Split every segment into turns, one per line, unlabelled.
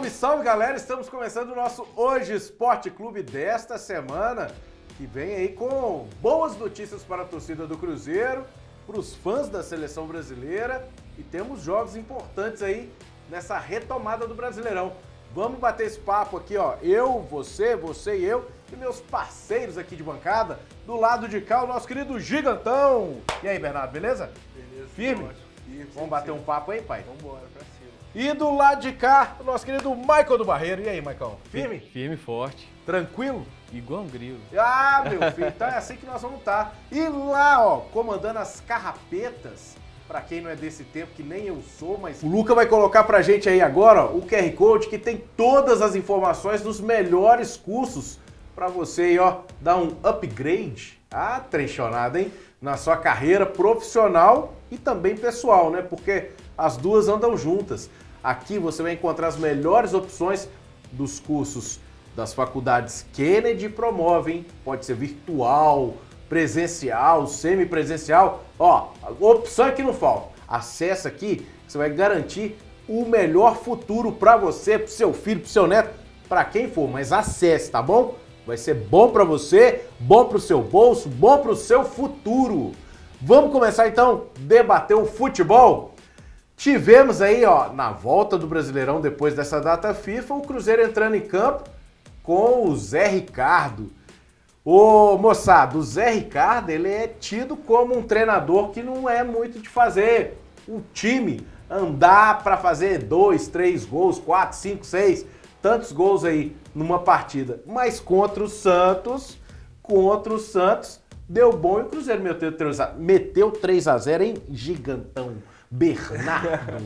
Salve, salve, galera! Estamos começando o nosso Hoje Esporte Clube desta semana, que vem aí com boas notícias para a torcida do Cruzeiro, para os fãs da seleção brasileira, e temos jogos importantes aí nessa retomada do Brasileirão. Vamos bater esse papo aqui, ó. Eu, você e eu, e meus parceiros aqui de bancada. Do lado de cá, o nosso querido Gigantão. E aí, Bernardo, beleza?
Beleza.
Firme?
Firme.
Vamos bater um papo aí, pai?
Vamos embora, pra cima.
E do lado de cá, o nosso querido Michael do Barreiro. E aí, Maicão? Firme?
Firme e forte.
Tranquilo?
Igual um grilo.
Ah, meu filho, então é assim que nós vamos estar. E lá, ó, comandando as carrapetas, pra quem não é desse tempo, que nem eu sou, mas o Luca vai colocar pra gente aí agora, ó, o QR Code que tem todas as informações dos melhores cursos pra você aí, ó, dar um upgrade, trechonada, hein, na sua carreira profissional e também pessoal, né, porque as duas andam juntas. Aqui você vai encontrar as melhores opções dos cursos das faculdades Kennedy Promove, hein? Pode ser virtual, presencial, semipresencial. Ó, opção é que não falta. Acesse aqui, você vai garantir o melhor futuro para você, para seu filho, para seu neto, para quem for, mas acesse, tá bom? Vai ser bom para você, bom para o seu bolso, bom para o seu futuro. Vamos começar então a debater o futebol? Tivemos aí, ó, na volta do Brasileirão, depois dessa data FIFA, o Cruzeiro entrando em campo com o Zé Ricardo. Ô, moçada, o Zé Ricardo, ele é tido como um treinador que não é muito de fazer o time andar para fazer 2, 3 gols, 4, 5, 6, tantos gols aí numa partida. Mas contra o Santos, deu bom e o Cruzeiro meteu 3-0 em Gigantão. Bernardo.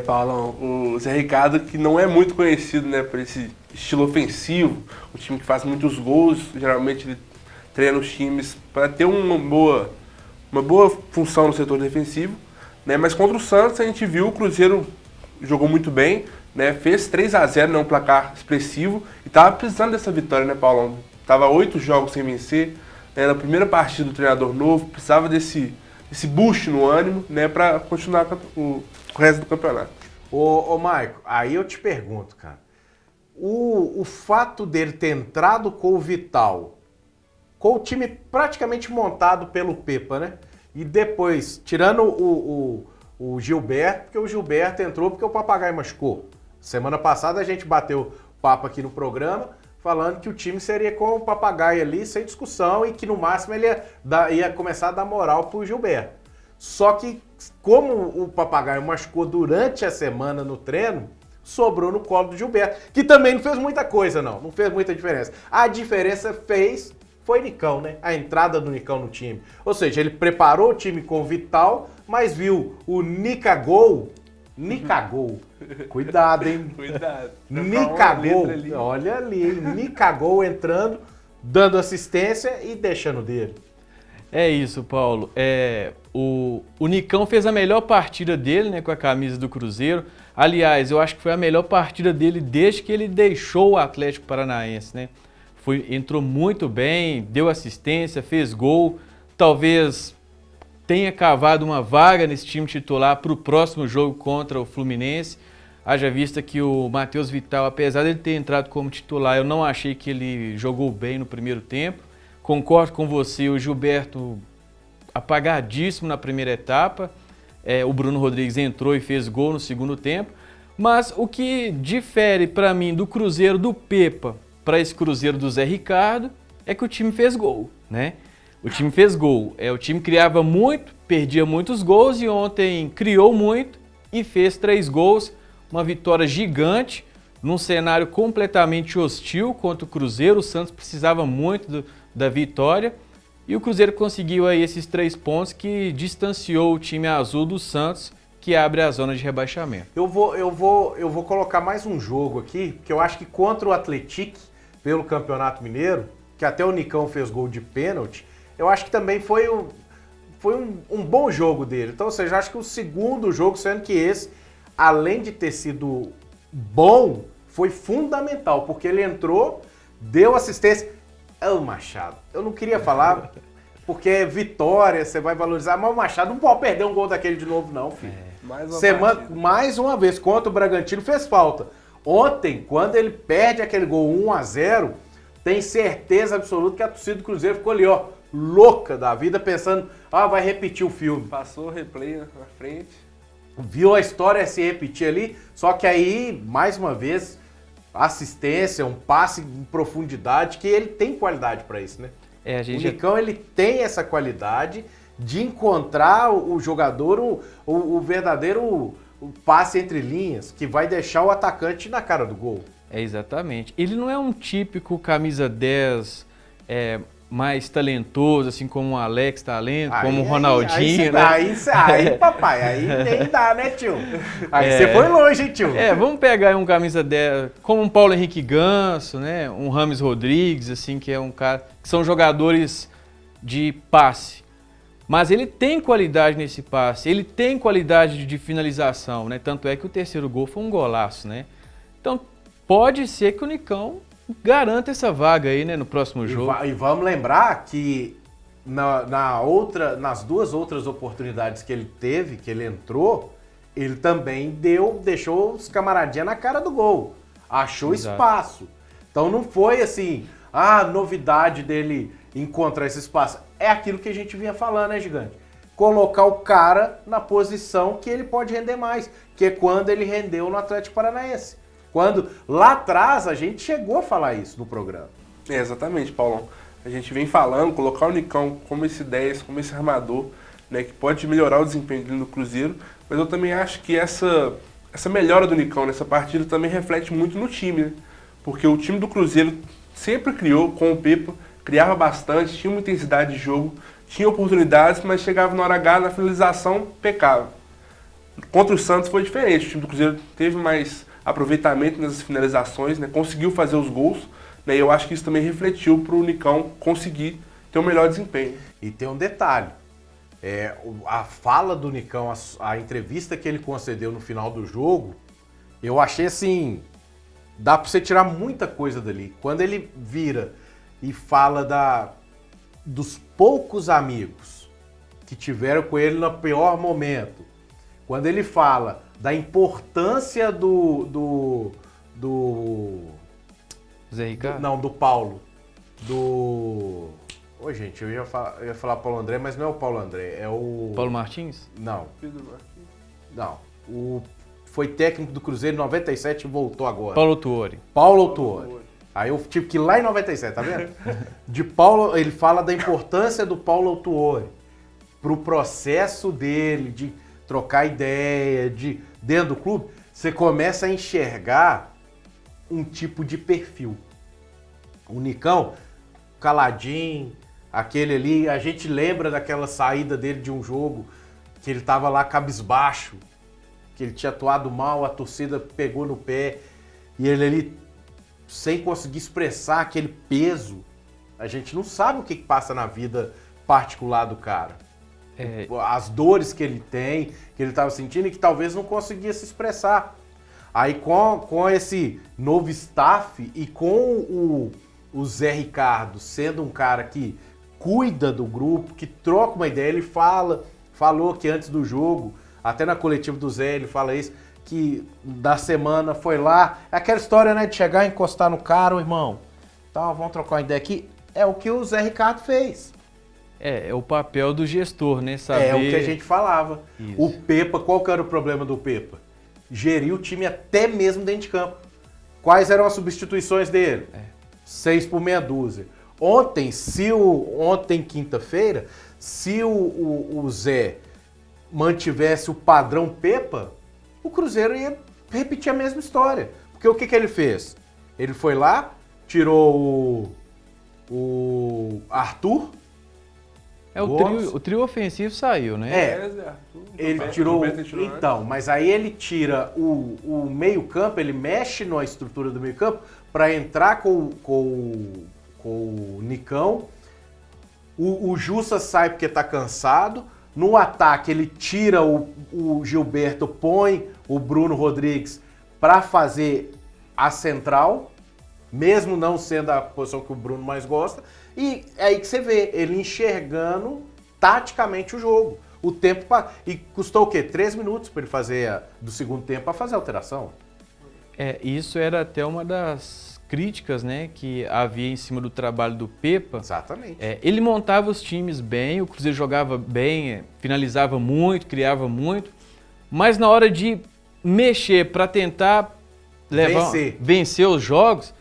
Paulão, o Zé Ricardo, que não é muito conhecido, né, por esse estilo ofensivo, um time que faz muitos gols, geralmente ele treina os times para ter uma boa função no setor defensivo, né, mas contra o Santos a gente viu o Cruzeiro jogou muito bem, né, fez 3-0, né, um placar expressivo, e estava precisando dessa vitória, né, Paulão? Tava 8 jogos sem vencer, né, na primeira partida do treinador novo, precisava desse boost no ânimo, né, para continuar com o resto do campeonato.
Ô Maico, aí eu te pergunto, cara, o fato dele ter entrado com o Vital, com o time praticamente montado pelo Pepa, né, e depois, tirando o Gilberto, porque o Gilberto entrou porque o Papagaio machucou. Semana passada a gente bateu papo aqui no programa, falando que o time seria com o Papagaio ali, sem discussão, e que no máximo ele ia começar a dar moral pro Gilberto. Só que, como o Papagaio machucou durante a semana no treino, sobrou no colo do Gilberto, que também não fez muita coisa, não fez muita diferença. A diferença foi Nicão, né? A entrada do Nicão no time. Ou seja, ele preparou o time com o Vital, mas viu o Nicagol. Cuidado, hein?
Cuidado.
Nicagol. Olha ali, hein? Nicagol entrando, dando assistência e deixando dele.
É isso, Paulo. O Nicão fez a melhor partida dele, né, com a camisa do Cruzeiro. Aliás, eu acho que foi a melhor partida dele desde que ele deixou o Atlético Paranaense, né? Entrou muito bem, deu assistência, fez gol. Talvez tenha cavado uma vaga nesse time titular para o próximo jogo contra o Fluminense. Haja vista que o Matheus Vital, apesar de ele ter entrado como titular, eu não achei que ele jogou bem no primeiro tempo. Concordo com você, o Gilberto apagadíssimo na primeira etapa. O Bruno Rodrigues entrou e fez gol no segundo tempo. Mas o que difere para mim do Cruzeiro do Pepa para esse Cruzeiro do Zé Ricardo é que o time fez gol, né? O time fez gol. O time criava muito, perdia muitos gols e ontem criou muito e fez 3 gols. Uma vitória gigante num cenário completamente hostil contra o Cruzeiro. O Santos precisava muito da vitória e o Cruzeiro conseguiu aí esses 3 pontos que distanciou o time azul do Santos, que abre a zona de rebaixamento.
Eu vou colocar mais um jogo aqui, porque eu acho que contra o Atlético, pelo Campeonato Mineiro, que até o Nicão fez gol de pênalti, eu acho que também foi um bom jogo dele. Então, ou seja, eu acho que o segundo jogo, sendo que esse, além de ter sido bom, foi fundamental, porque ele entrou, deu assistência. Ô, Machado, eu não queria falar, porque é vitória, você vai valorizar, mas o Machado não pode perder um gol daquele de novo, não, filho.
Mais uma
vez, contra o Bragantino, fez falta. Ontem, quando ele perde aquele gol 1-0, tem certeza absoluta que a torcida do Cruzeiro ficou ali, ó, louca da vida, pensando, vai repetir o filme.
Passou o replay na frente.
Viu a história se repetir ali, só que aí, mais uma vez, assistência, um passe em profundidade, que ele tem qualidade para isso, né? O Nicão, ele tem essa qualidade de encontrar o jogador, o verdadeiro passe entre linhas, que vai deixar o atacante na cara do gol.
Exatamente. Ele não é um típico camisa 10 mais talentoso, assim como o Alex Talento, como o Ronaldinho, né?
Aí, papai, aí nem dá, né, tio? Aí você foi longe, hein, tio?
Vamos pegar um camisa 10, como um Paulo Henrique Ganso, né? Um Rames Rodrigues, assim, que é um cara que são jogadores de passe. Mas ele tem qualidade nesse passe, ele tem qualidade de finalização, né? Tanto é que o terceiro gol foi um golaço, né? Então, pode ser que o Nicão garanta essa vaga aí, né, no próximo jogo.
E vamos lembrar que nas duas outras oportunidades que ele teve, que ele entrou, ele também deixou os camaradinhas na cara do gol. Achou espaço. Então não foi assim, novidade dele encontrar esse espaço. É aquilo que a gente vinha falando, né, Gigante? Colocar o cara na posição que ele pode render mais, que é quando ele rendeu no Atlético Paranaense. Quando lá atrás a gente chegou a falar isso no programa.
Exatamente, Paulão. A gente vem falando, colocar o Nicão como esse 10, como esse armador, né, que pode melhorar o desempenho dele no Cruzeiro, mas eu também acho que essa melhora do Nicão nessa partida também reflete muito no time, né? Porque o time do Cruzeiro sempre criou com o Pepa, criava bastante, tinha uma intensidade de jogo, tinha oportunidades, mas chegava na hora H, na finalização, pecava. Contra o Santos foi diferente, o time do Cruzeiro teve mais aproveitamento nas finalizações, né? Conseguiu fazer os gols, né? E eu acho que isso também refletiu para o Nicão conseguir ter um melhor desempenho.
E tem um detalhe, a fala do Nicão, a entrevista que ele concedeu no final do jogo, eu achei assim, dá para você tirar muita coisa dali. Quando ele vira e fala dos poucos amigos que tiveram com ele no pior momento, quando ele fala da importância do
Zé Ricardo?
Não, do Paulo. Oi, gente, eu ia falar Paulo André, mas não é o Paulo André, é o...
Paulo Martins?
Não.
Pedro Martins?
Não. Foi técnico do Cruzeiro em 97 e voltou agora.
Paulo Tuori.
Paulo Tuori. Aí eu tive que ir lá em 97, tá vendo? Ele fala da importância do Paulo Tuori pro processo dele, de trocar ideia, dentro do clube, você começa a enxergar um tipo de perfil. O Nicão, caladinho, aquele ali, a gente lembra daquela saída dele de um jogo, que ele tava lá cabisbaixo, que ele tinha atuado mal, a torcida pegou no pé, e ele ali, sem conseguir expressar aquele peso, a gente não sabe o que passa na vida particular do cara. As dores que ele tem, que ele estava sentindo e que talvez não conseguia se expressar. Aí com esse novo staff e com o Zé Ricardo sendo um cara que cuida do grupo, que troca uma ideia, ele falou que antes do jogo, até na coletiva do Zé, ele fala isso, que da semana foi lá, aquela história, né, de chegar e encostar no cara, irmão, então vamos trocar uma ideia aqui, é o que o Zé Ricardo fez.
É o papel do gestor, né? Saber...
É o que a gente falava.
Isso.
O Pepa, qual que era o problema do Pepa? Gerir o time até mesmo dentro de campo. Quais eram as substituições dele? 6 por meia dúzia. Ontem, quinta-feira, se o Zé mantivesse o padrão Pepa, o Cruzeiro ia repetir a mesma história. Porque o que ele fez? Ele foi lá, tirou o Arthur.
O trio ofensivo saiu, né?
Ele tirou. Então, mas aí ele tira o meio-campo, ele mexe na estrutura do meio-campo para entrar com o Nicão. O Jussa sai porque tá cansado. No ataque, ele tira o Gilberto, põe o Bruno Rodrigues para fazer a central, mesmo não sendo a posição que o Bruno mais gosta. E é aí que você vê ele enxergando taticamente o jogo. O tempo e custou o quê? 3 minutos para ele fazer do segundo tempo para fazer a alteração.
Isso era até uma das críticas, né, que havia em cima do trabalho do Pepa.
Exatamente.
Ele montava os times bem, o Cruzeiro jogava bem, finalizava muito, criava muito, mas na hora de mexer para tentar vencer os jogos,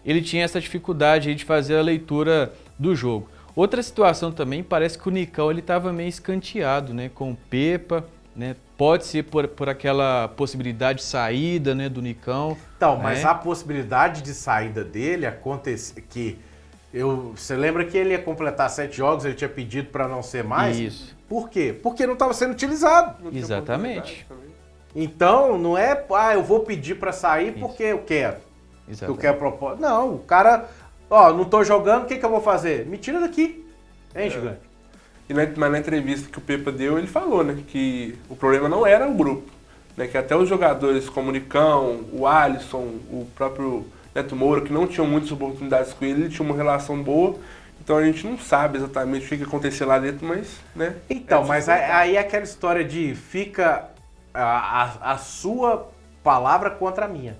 ele tinha essa dificuldade aí de fazer a leitura do jogo. Outra situação também, parece que o Nicão estava meio escanteado, né, com o Pepa, né? Pode ser por aquela possibilidade de saída, né, do Nicão.
Então, mas a possibilidade de saída dele acontece que você lembra que ele ia completar 7 jogos, ele tinha pedido para não ser mais?
Isso.
Por quê? Porque não estava sendo utilizado.
Exatamente.
Então, não é, eu vou pedir para sair porque eu quero.
Exatamente.
Porque eu quero propósito. Não, o cara, não tô jogando, o que eu vou fazer? Me tira daqui. Hein, gigante?
Mas na entrevista que o Pepa deu, ele falou, né, que o problema não era o grupo, né, que até os jogadores como o Nicão, o Alisson, o próprio Neto Moura, que não tinham muitas oportunidades com ele tinha uma relação boa, então a gente não sabe exatamente o que aconteceu lá dentro, mas, né...
Então, mas aí é aquela história de fica a sua palavra contra a minha.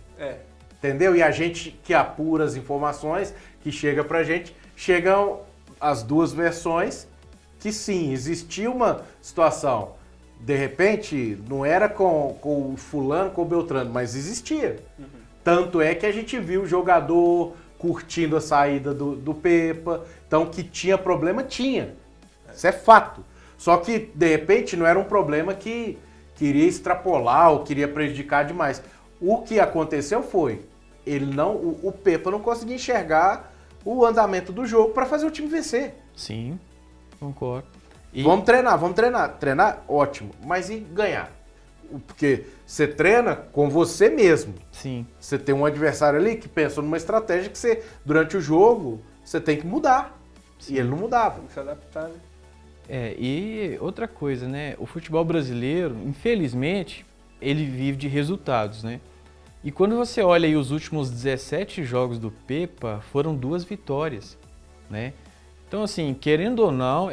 Entendeu? E a gente que apura as informações, que chega pra gente, chegam as duas versões, que sim, existia uma situação, de repente, não era com o fulano, com o Beltrano, mas existia. Tanto é que a gente viu o jogador curtindo a saída do Pepa, então que tinha problema, tinha. Isso é fato. Só que, de repente, não era um problema que queria extrapolar ou queria prejudicar demais. O que aconteceu foi, o Pepa não conseguia enxergar o andamento do jogo para fazer o time vencer.
Sim. Concordo.
Vamos treinar. Treinar, ótimo. Mas e ganhar? Porque você treina com você mesmo.
Sim.
Você tem um adversário ali que pensou numa estratégia que você, durante o jogo, você tem que mudar. Sim. E ele não mudava.
Tem que se adaptar, né?
E outra coisa, né? O futebol brasileiro, infelizmente, ele vive de resultados, né? E quando você olha aí os últimos 17 jogos do Pepa, foram 2 vitórias, né? Então, assim, querendo ou não,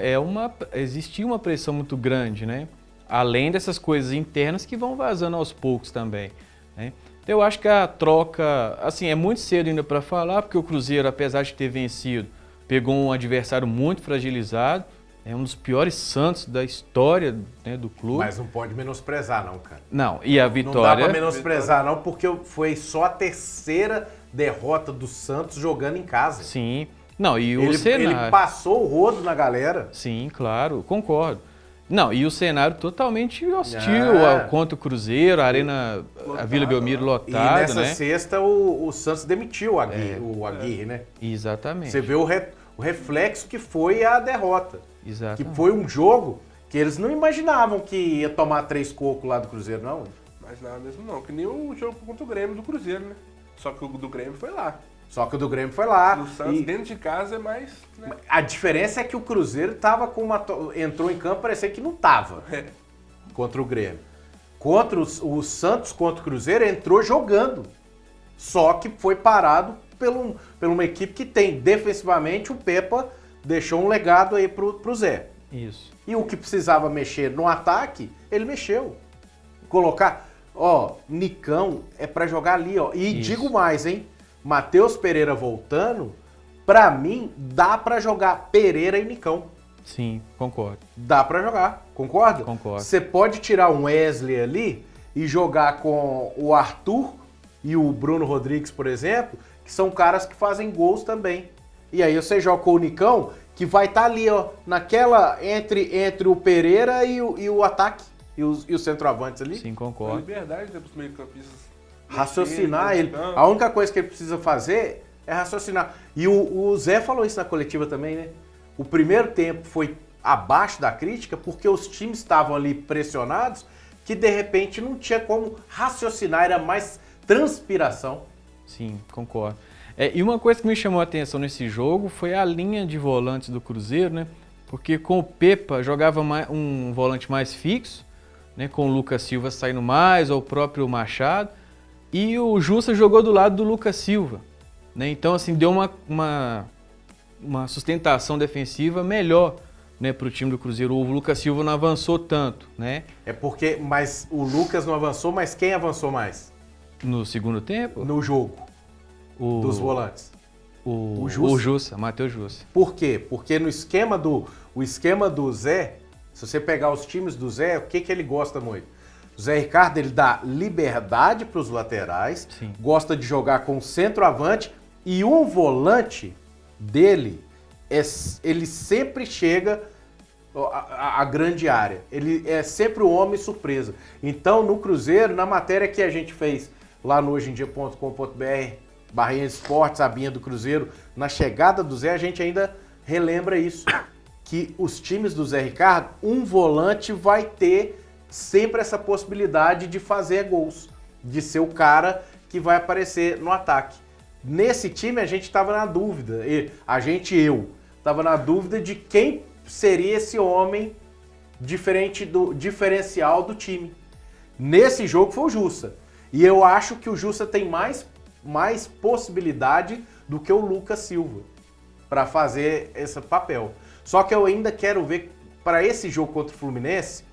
existia uma pressão muito grande, né? Além dessas coisas internas que vão vazando aos poucos também, né? Então, eu acho que a troca, assim, é muito cedo ainda para falar, porque o Cruzeiro, apesar de ter vencido, pegou um adversário muito fragilizado, é um dos piores Santos da história, né, do clube.
Mas não pode menosprezar, não, cara.
Não, e a vitória...
Não dá pra menosprezar, não, porque foi só a terceira derrota do Santos jogando em casa.
Sim. Não, e o cenário...
Ele passou o rodo na galera.
Sim, claro, concordo. Não, e o cenário tototalmente hostil contra o Cruzeiro, a Arena, a Vila Belmiro lotada,
né? E nessa sexta o Santos demitiu o Aguirre, né?
Exatamente.
Você vê o reflexo que foi a derrota.
Exatamente.
Que foi um jogo que eles não imaginavam que ia tomar 3 cocos lá do Cruzeiro, não.
Mas nada mesmo não, que nem o jogo contra o Grêmio do Cruzeiro, né? Só que o do Grêmio foi lá.
O
Santos dentro de casa é mais... Né?
A diferença é que o Cruzeiro tava entrou em campo, parecia que não tava contra o Grêmio. Contra o Santos, contra o Cruzeiro, entrou jogando. Só que foi parado por uma equipe que tem defensivamente o Pepa deixou um legado aí pro Zé.
Isso.
E o que precisava mexer no ataque, ele mexeu. Colocar, Nicão é para jogar ali, E
Isso.
digo mais, hein? Matheus Pereira voltando, pra mim, dá pra jogar Pereira e Nicão.
Sim, concordo.
Dá pra jogar, concorda?
Concordo.
Você pode tirar um Wesley ali e jogar com o Arthur e o Bruno Rodrigues, por exemplo, que são caras que fazem gols também. E aí você joga com o Nicão, que vai estar ali, naquela, entre o Pereira e o ataque, e os centroavantes ali.
A
Sim, concordo.
liberdade para os meio-campistas.
Raciocinar ele. A única coisa que ele precisa fazer é raciocinar. E o Zé falou isso na coletiva também, né? O primeiro tempo foi abaixo da crítica porque os times estavam ali pressionados que de repente não tinha como raciocinar, era mais transpiração.
Sim, concordo. E uma coisa que me chamou a atenção nesse jogo foi a linha de volantes do Cruzeiro, né? Porque com o Pepa jogava um volante mais fixo, né? Com o Lucas Silva saindo mais, ou o próprio Machado. E o Jussa jogou do lado do Lucas Silva, né? Então, assim, deu uma sustentação defensiva melhor, né, para o time do Cruzeiro. O Lucas Silva não avançou tanto, né?
Mas o Lucas não avançou, mas quem avançou mais?
No segundo tempo?
no jogo dos volantes?
O
Jussa.
Jussa, Matheus Jussa.
Por quê? Porque no esquema do Zé, se você pegar os times do Zé, o que ele gosta muito? O Zé Ricardo, ele dá liberdade para os laterais,
Sim.
gosta de jogar com centroavante e um volante dele, ele sempre chega à grande área. Ele é sempre o homem surpresa. Então, no Cruzeiro, na matéria que a gente fez lá no hojeemdia.com.br, Barrinha Esportes, a Binha do Cruzeiro, na chegada do Zé, a gente ainda relembra isso, que os times do Zé Ricardo, um volante vai ter sempre essa possibilidade de fazer gols, de ser o cara que vai aparecer no ataque. Nesse time a gente estava na dúvida, eu estava na dúvida de quem seria esse homem diferencial do time. Nesse jogo foi o Jussa. E eu acho que o Jussa tem mais possibilidade do que o Lucas Silva para fazer esse papel. Só que eu ainda quero ver para esse jogo contra o Fluminense,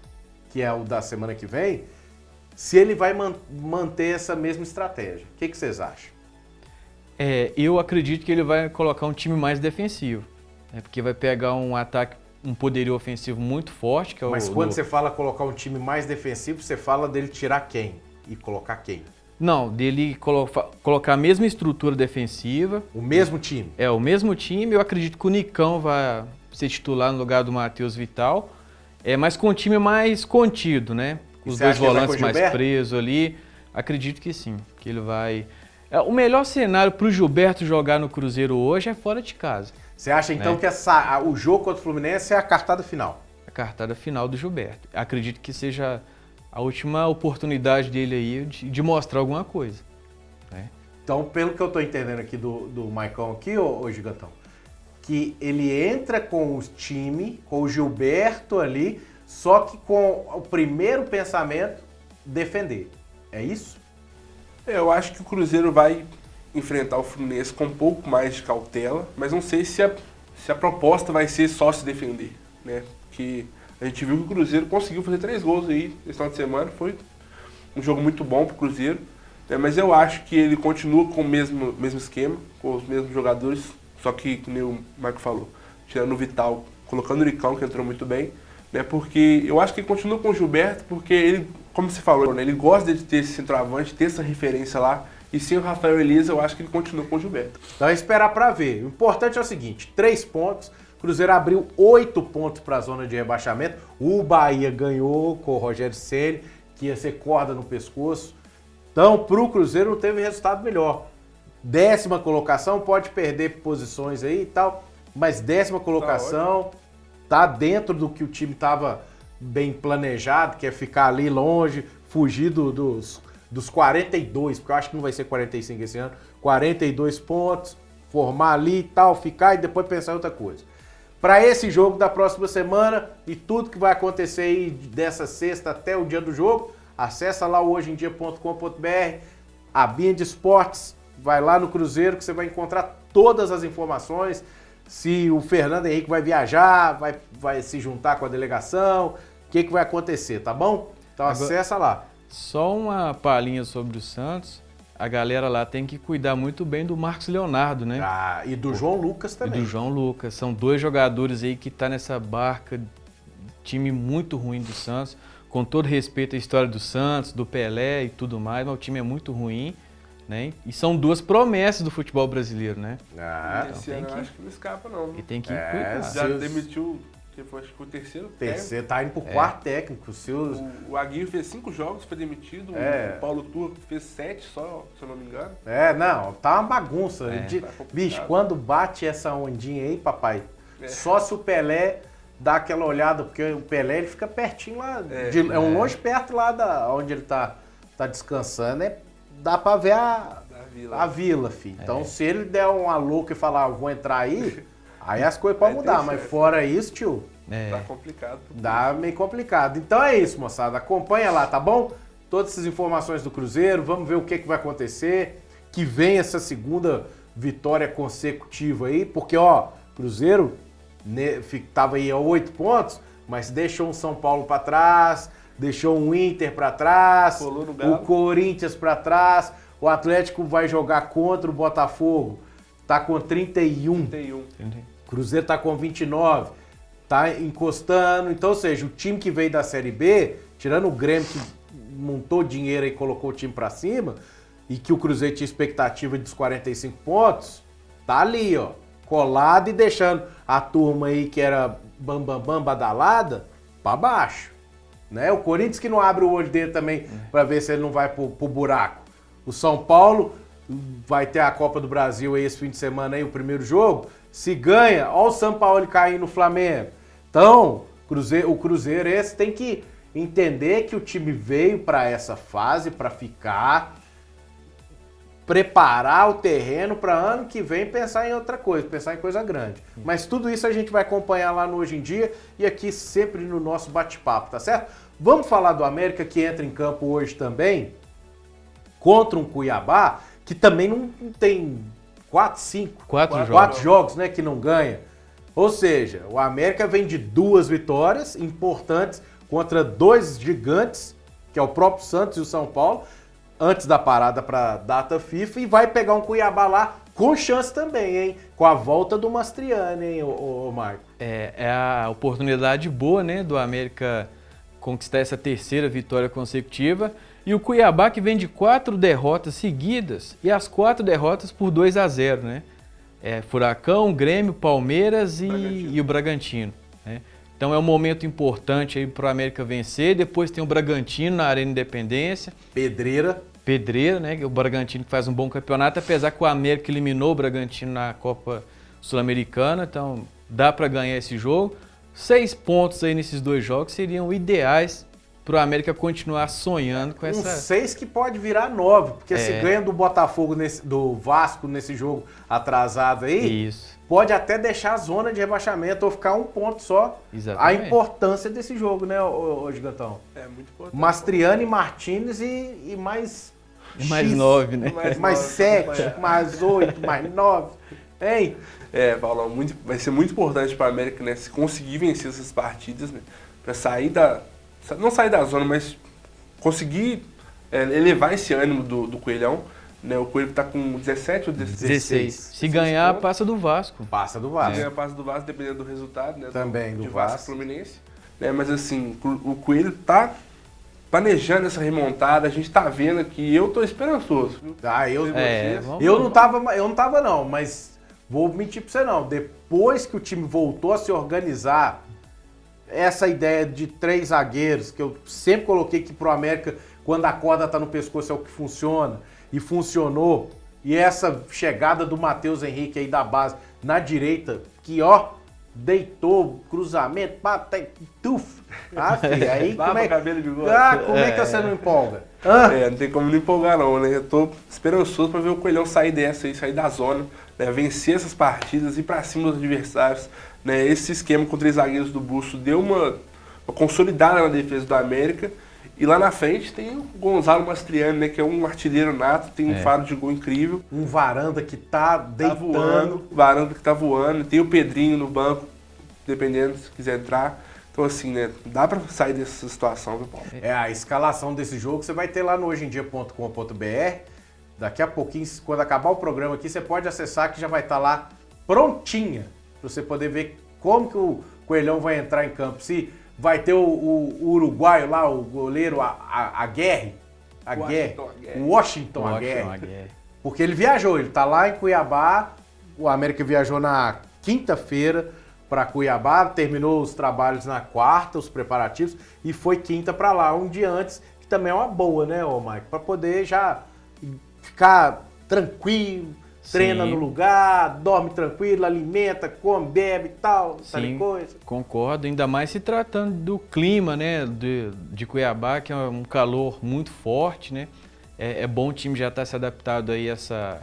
que é o da semana que vem, se ele vai manter essa mesma estratégia. O que vocês acham?
Eu acredito que ele vai colocar um time mais defensivo, porque vai pegar um ataque, um poderio ofensivo muito forte. Que é
Mas quando você fala colocar um time mais defensivo, você fala dele tirar quem e colocar quem?
Não, dele colocar a mesma estrutura defensiva.
O mesmo time?
O mesmo time. Eu acredito que o Nicão vai ser titular no lugar do Matheus Vital, mas com um time mais contido, né? Os dois volantes mais presos ali. Acredito que sim, que ele vai... O melhor cenário para o Gilberto jogar no Cruzeiro hoje é fora de casa.
Você acha então que o jogo contra o Fluminense é a cartada final? A
cartada final do Gilberto. Acredito que seja a última oportunidade dele aí de mostrar alguma coisa. Né?
Então, pelo que eu estou entendendo aqui do Maicon aqui, ô Gigantão, que ele entra com o time, com o Gilberto ali, só que com o primeiro pensamento, defender. É isso?
Eu acho que o Cruzeiro vai enfrentar o Fluminense com um pouco mais de cautela, mas não sei se a proposta vai ser só se defender, né? Porque a gente viu que o Cruzeiro conseguiu fazer 3 gols aí nesse final de semana, foi um jogo muito bom pro Cruzeiro, né? Mas eu acho que ele continua com o mesmo esquema, com os mesmos jogadores, só que, como o Marco falou, tirando o Vital, colocando o Nicão, que entrou muito bem, né? Porque eu acho que ele continua com o Gilberto, porque ele, como você falou, né? Ele gosta de ter esse centroavante, ter essa referência lá. E sem o Rafael Elisa, eu acho que ele continua com o Gilberto.
Então é esperar para ver. O importante é o seguinte, 3 pontos. O Cruzeiro abriu 8 pontos para a zona de rebaixamento. O Bahia ganhou com o Rogério Ceni, que ia ser corda no pescoço. Então, para o Cruzeiro não teve resultado melhor. 10ª colocação, pode perder posições aí e tal, mas 10ª colocação tá dentro do que o time estava bem planejado, que é ficar ali longe, fugir dos 42, porque eu acho que não vai ser 45 esse ano, 42 pontos, formar ali e tal, ficar e depois pensar em outra coisa. Para esse jogo da próxima semana e tudo que vai acontecer aí dessa sexta até o dia do jogo, acessa lá o hojeemdia.com.br, a Binha de Esportes, vai lá no Cruzeiro que você vai encontrar todas as informações, se o Fernando Henrique vai viajar, vai se juntar com a delegação, o que vai acontecer, tá bom? Então acessa lá.
Só uma palhinha sobre o Santos. A galera lá tem que cuidar muito bem do Marcos Leonardo, né?
E do João Lucas também.
E do João Lucas. São 2 jogadores aí que tá nessa barca, time muito ruim do Santos. Com todo respeito à história do Santos, do Pelé e tudo mais, mas o time é muito ruim, né? E são 2 promessas do futebol brasileiro, né?
Esse ano eu acho que não escapa, não.
E tem que cuidar.
Já demitiu... Acho que foi o terceiro técnico.
Tá indo pro 4º técnico.
O Aguirre fez 5 jogos, foi demitido. O Paulo Turco fez 7 só, se eu não me engano.
Não, tá uma bagunça.
Tá
bicho, quando bate essa ondinha aí, papai, só se o Pelé dá aquela olhada, porque o Pelé ele fica pertinho lá, um longe perto lá onde ele tá descansando, dá pra ver a vila, filho. Então, se ele der um alô e falar, vou entrar aí as coisas podem mudar, mas fora isso, tio...
Tá complicado.
Dá meio complicado. Então é isso, moçada. Acompanha lá, tá bom? Todas essas informações do Cruzeiro, vamos ver o que vai acontecer. Que vem essa segunda vitória consecutiva aí, porque, Cruzeiro tava aí a 8 pontos, mas deixou um São Paulo para trás, deixou um Inter para trás, o Corinthians para trás. O Atlético vai jogar contra o Botafogo, tá com 31.
31.
O Cruzeiro tá com 29. Tá encostando. Então, ou seja, o time que veio da Série B, tirando o Grêmio que montou dinheiro e colocou o time pra cima, e que o Cruzeiro tinha expectativa dos 45 pontos, tá ali, ó, colado e deixando a turma aí que era bam, badalada, pra baixo. Né? O Corinthians que não abre o olho dele também pra ver se ele não vai pro buraco. O São Paulo vai ter a Copa do Brasil aí esse fim de semana aí, o primeiro jogo. Se ganha, ó o São Paulo cair no Flamengo. Então, o Cruzeiro esse tem que entender que o time veio para essa fase, para ficar, preparar o terreno para ano que vem pensar em outra coisa, pensar em coisa grande. Mas tudo isso a gente vai acompanhar lá no Hoje em Dia e aqui sempre no nosso bate-papo, tá certo? Vamos falar do América que entra em campo hoje também contra um Cuiabá que também não tem 4 jogos, né, que não ganha. Ou seja, o América vem de 2 vitórias importantes contra 2 gigantes, que é o próprio Santos e o São Paulo, antes da parada para data FIFA, e vai pegar um Cuiabá lá com chance também, hein? Com a volta do Mastriani, hein, ô Marco?
É a oportunidade boa, né, do América conquistar essa 3ª vitória consecutiva. E o Cuiabá que vem de 4 derrotas seguidas e as 4 derrotas por 2-0, né? Furacão, Grêmio, Palmeiras e o Bragantino. Né? Então é um momento importante aí para o América vencer. Depois tem o Bragantino na Arena Independência.
Pedreira,
né? O Bragantino que faz um bom campeonato, apesar que o América eliminou o Bragantino na Copa Sul-Americana. Então dá para ganhar esse jogo. 6 pontos aí nesses 2 jogos seriam ideais para o América continuar sonhando com essa...
6 que pode virar 9, porque se ganha do Botafogo, do Vasco nesse jogo atrasado aí, pode até deixar a zona de rebaixamento ou ficar 1 ponto só.
Exatamente.
A importância desse jogo, né, ô Gigantão?
É muito importante.
Mastriani, Martínez e mais...
Mais 9, né?
Mais 7, mais 8, mais 9. Hein?
Paulão, vai ser muito importante para a América, né, se conseguir vencer essas partidas, né, para não sair da zona, mas conseguir elevar esse ânimo do Coelhão. Né? O Coelho está com 17 ou
16. Se ganhar,
pontos.
Passa do Vasco.
Passa do
Se
Vasco.
ganhar, passa do Vasco, dependendo do resultado. Né?
Também do Vasco.
Fluminense. Né? Mas assim, o Coelho está planejando essa remontada. A gente está vendo aqui. Eu estou esperançoso. Viu?
Eu não tava não, mas vou mentir para você não. Depois que o time voltou a se organizar, essa ideia de 3 zagueiros, que eu sempre coloquei que pro América, quando a corda tá no pescoço, é o que funciona, e funcionou. E essa chegada do Matheus Henrique aí da base na direita, que ó, deitou, cruzamento, bate, tuf. Filho, aí como é,
cabelo de bigode.
como é que você não empolga?
Não tem como não empolgar não, né? Eu tô esperançoso para ver o Coelhão sair dessa aí, sair da zona, né? Vencer essas partidas, ir para cima dos adversários. Né, esse esquema com 3 zagueiros do Busto deu uma consolidada na defesa do América. E lá na frente tem o Gonzalo Mastriani, né, que é um artilheiro nato, tem um faro de gol incrível.
Um Varanda que tá deitando.
Varanda que tá voando. Tem o Pedrinho no banco, dependendo se quiser entrar. Então assim, né, dá para sair dessa situação, viu, Paulo?
A escalação desse jogo você vai ter lá no hojeendia.com.br. Daqui a pouquinho, quando acabar o programa aqui, você pode acessar que já vai estar lá prontinha. Pra você poder ver como que o Coelhão vai entrar em campo. Se vai ter o uruguaio lá, o goleiro Washington Aguirre. Porque ele viajou, ele tá lá em Cuiabá. O América viajou na quinta-feira para Cuiabá, terminou os trabalhos na quarta, os preparativos, e foi quinta para lá, um dia antes, que também é uma boa, né, ô Mike? Para poder já ficar tranquilo. Treina no lugar, dorme tranquilo, alimenta, come, bebe e tal, tal coisa.
Concordo, ainda mais se tratando do clima, né, de Cuiabá, que é um calor muito forte, né? É bom o time já estar se adaptado aí a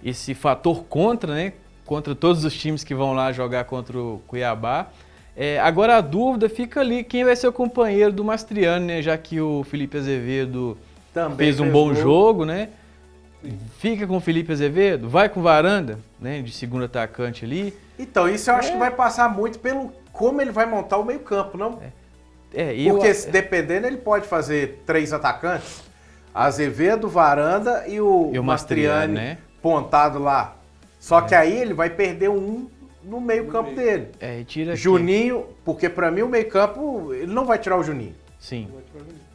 esse fator contra, né? Contra todos os times que vão lá jogar contra o Cuiabá. Agora a dúvida fica ali, quem vai ser o companheiro do Mastriani, né? Já que o Felipe Azevedo também fez um bom jogo, né? Fica com o Felipe Azevedo, vai com o Varanda, né, de segundo atacante ali.
Então, isso eu acho que vai passar muito pelo como ele vai montar o meio-campo, não? Porque dependendo, ele pode fazer 3 atacantes. Azevedo, Varanda e o Mastriani,
né?
pontado lá. Só que aí ele vai perder um no meio-campo dele.
E tira aqui.
Juninho, porque pra mim o meio-campo, ele não vai tirar o Juninho.
Sim.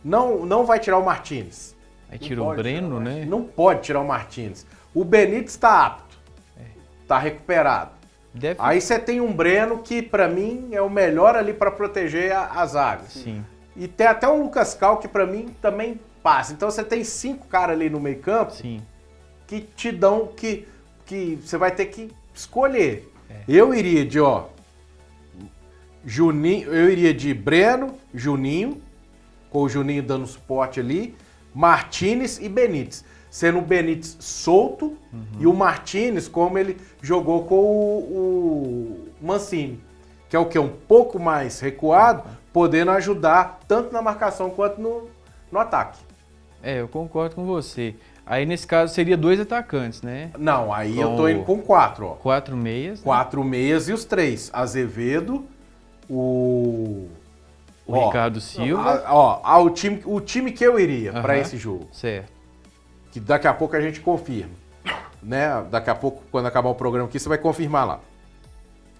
Não vai tirar o Martínez.
Aí tira o Breno, né?
Não pode tirar o Martínez. O Benítez está apto. Tá recuperado. Aí você tem um Breno que pra mim é o melhor ali pra proteger a zaga.
Sim.
E tem até o Lucas Cal que pra mim também passa. Então você tem 5 caras ali no meio-campo que te dão que você vai ter que escolher. Eu iria de, Juninho, eu iria de Breno, Juninho, com o Juninho dando suporte ali, Martínez e Benítez. Sendo o Benítez solto e o Martínez como ele jogou com o Mancini. Que é o quê? Um pouco mais recuado, podendo ajudar tanto na marcação quanto no ataque.
Eu concordo com você. Aí, nesse caso, seria 2 atacantes, né?
Não, aí eu tô indo com 4,
4 meias.
4 meias e os 3. Azevedo, o
Ricardo Silva.
O time que eu iria para esse jogo.
Certo.
Que daqui a pouco a gente confirma. Né? Daqui a pouco, quando acabar o programa aqui, você vai confirmar lá.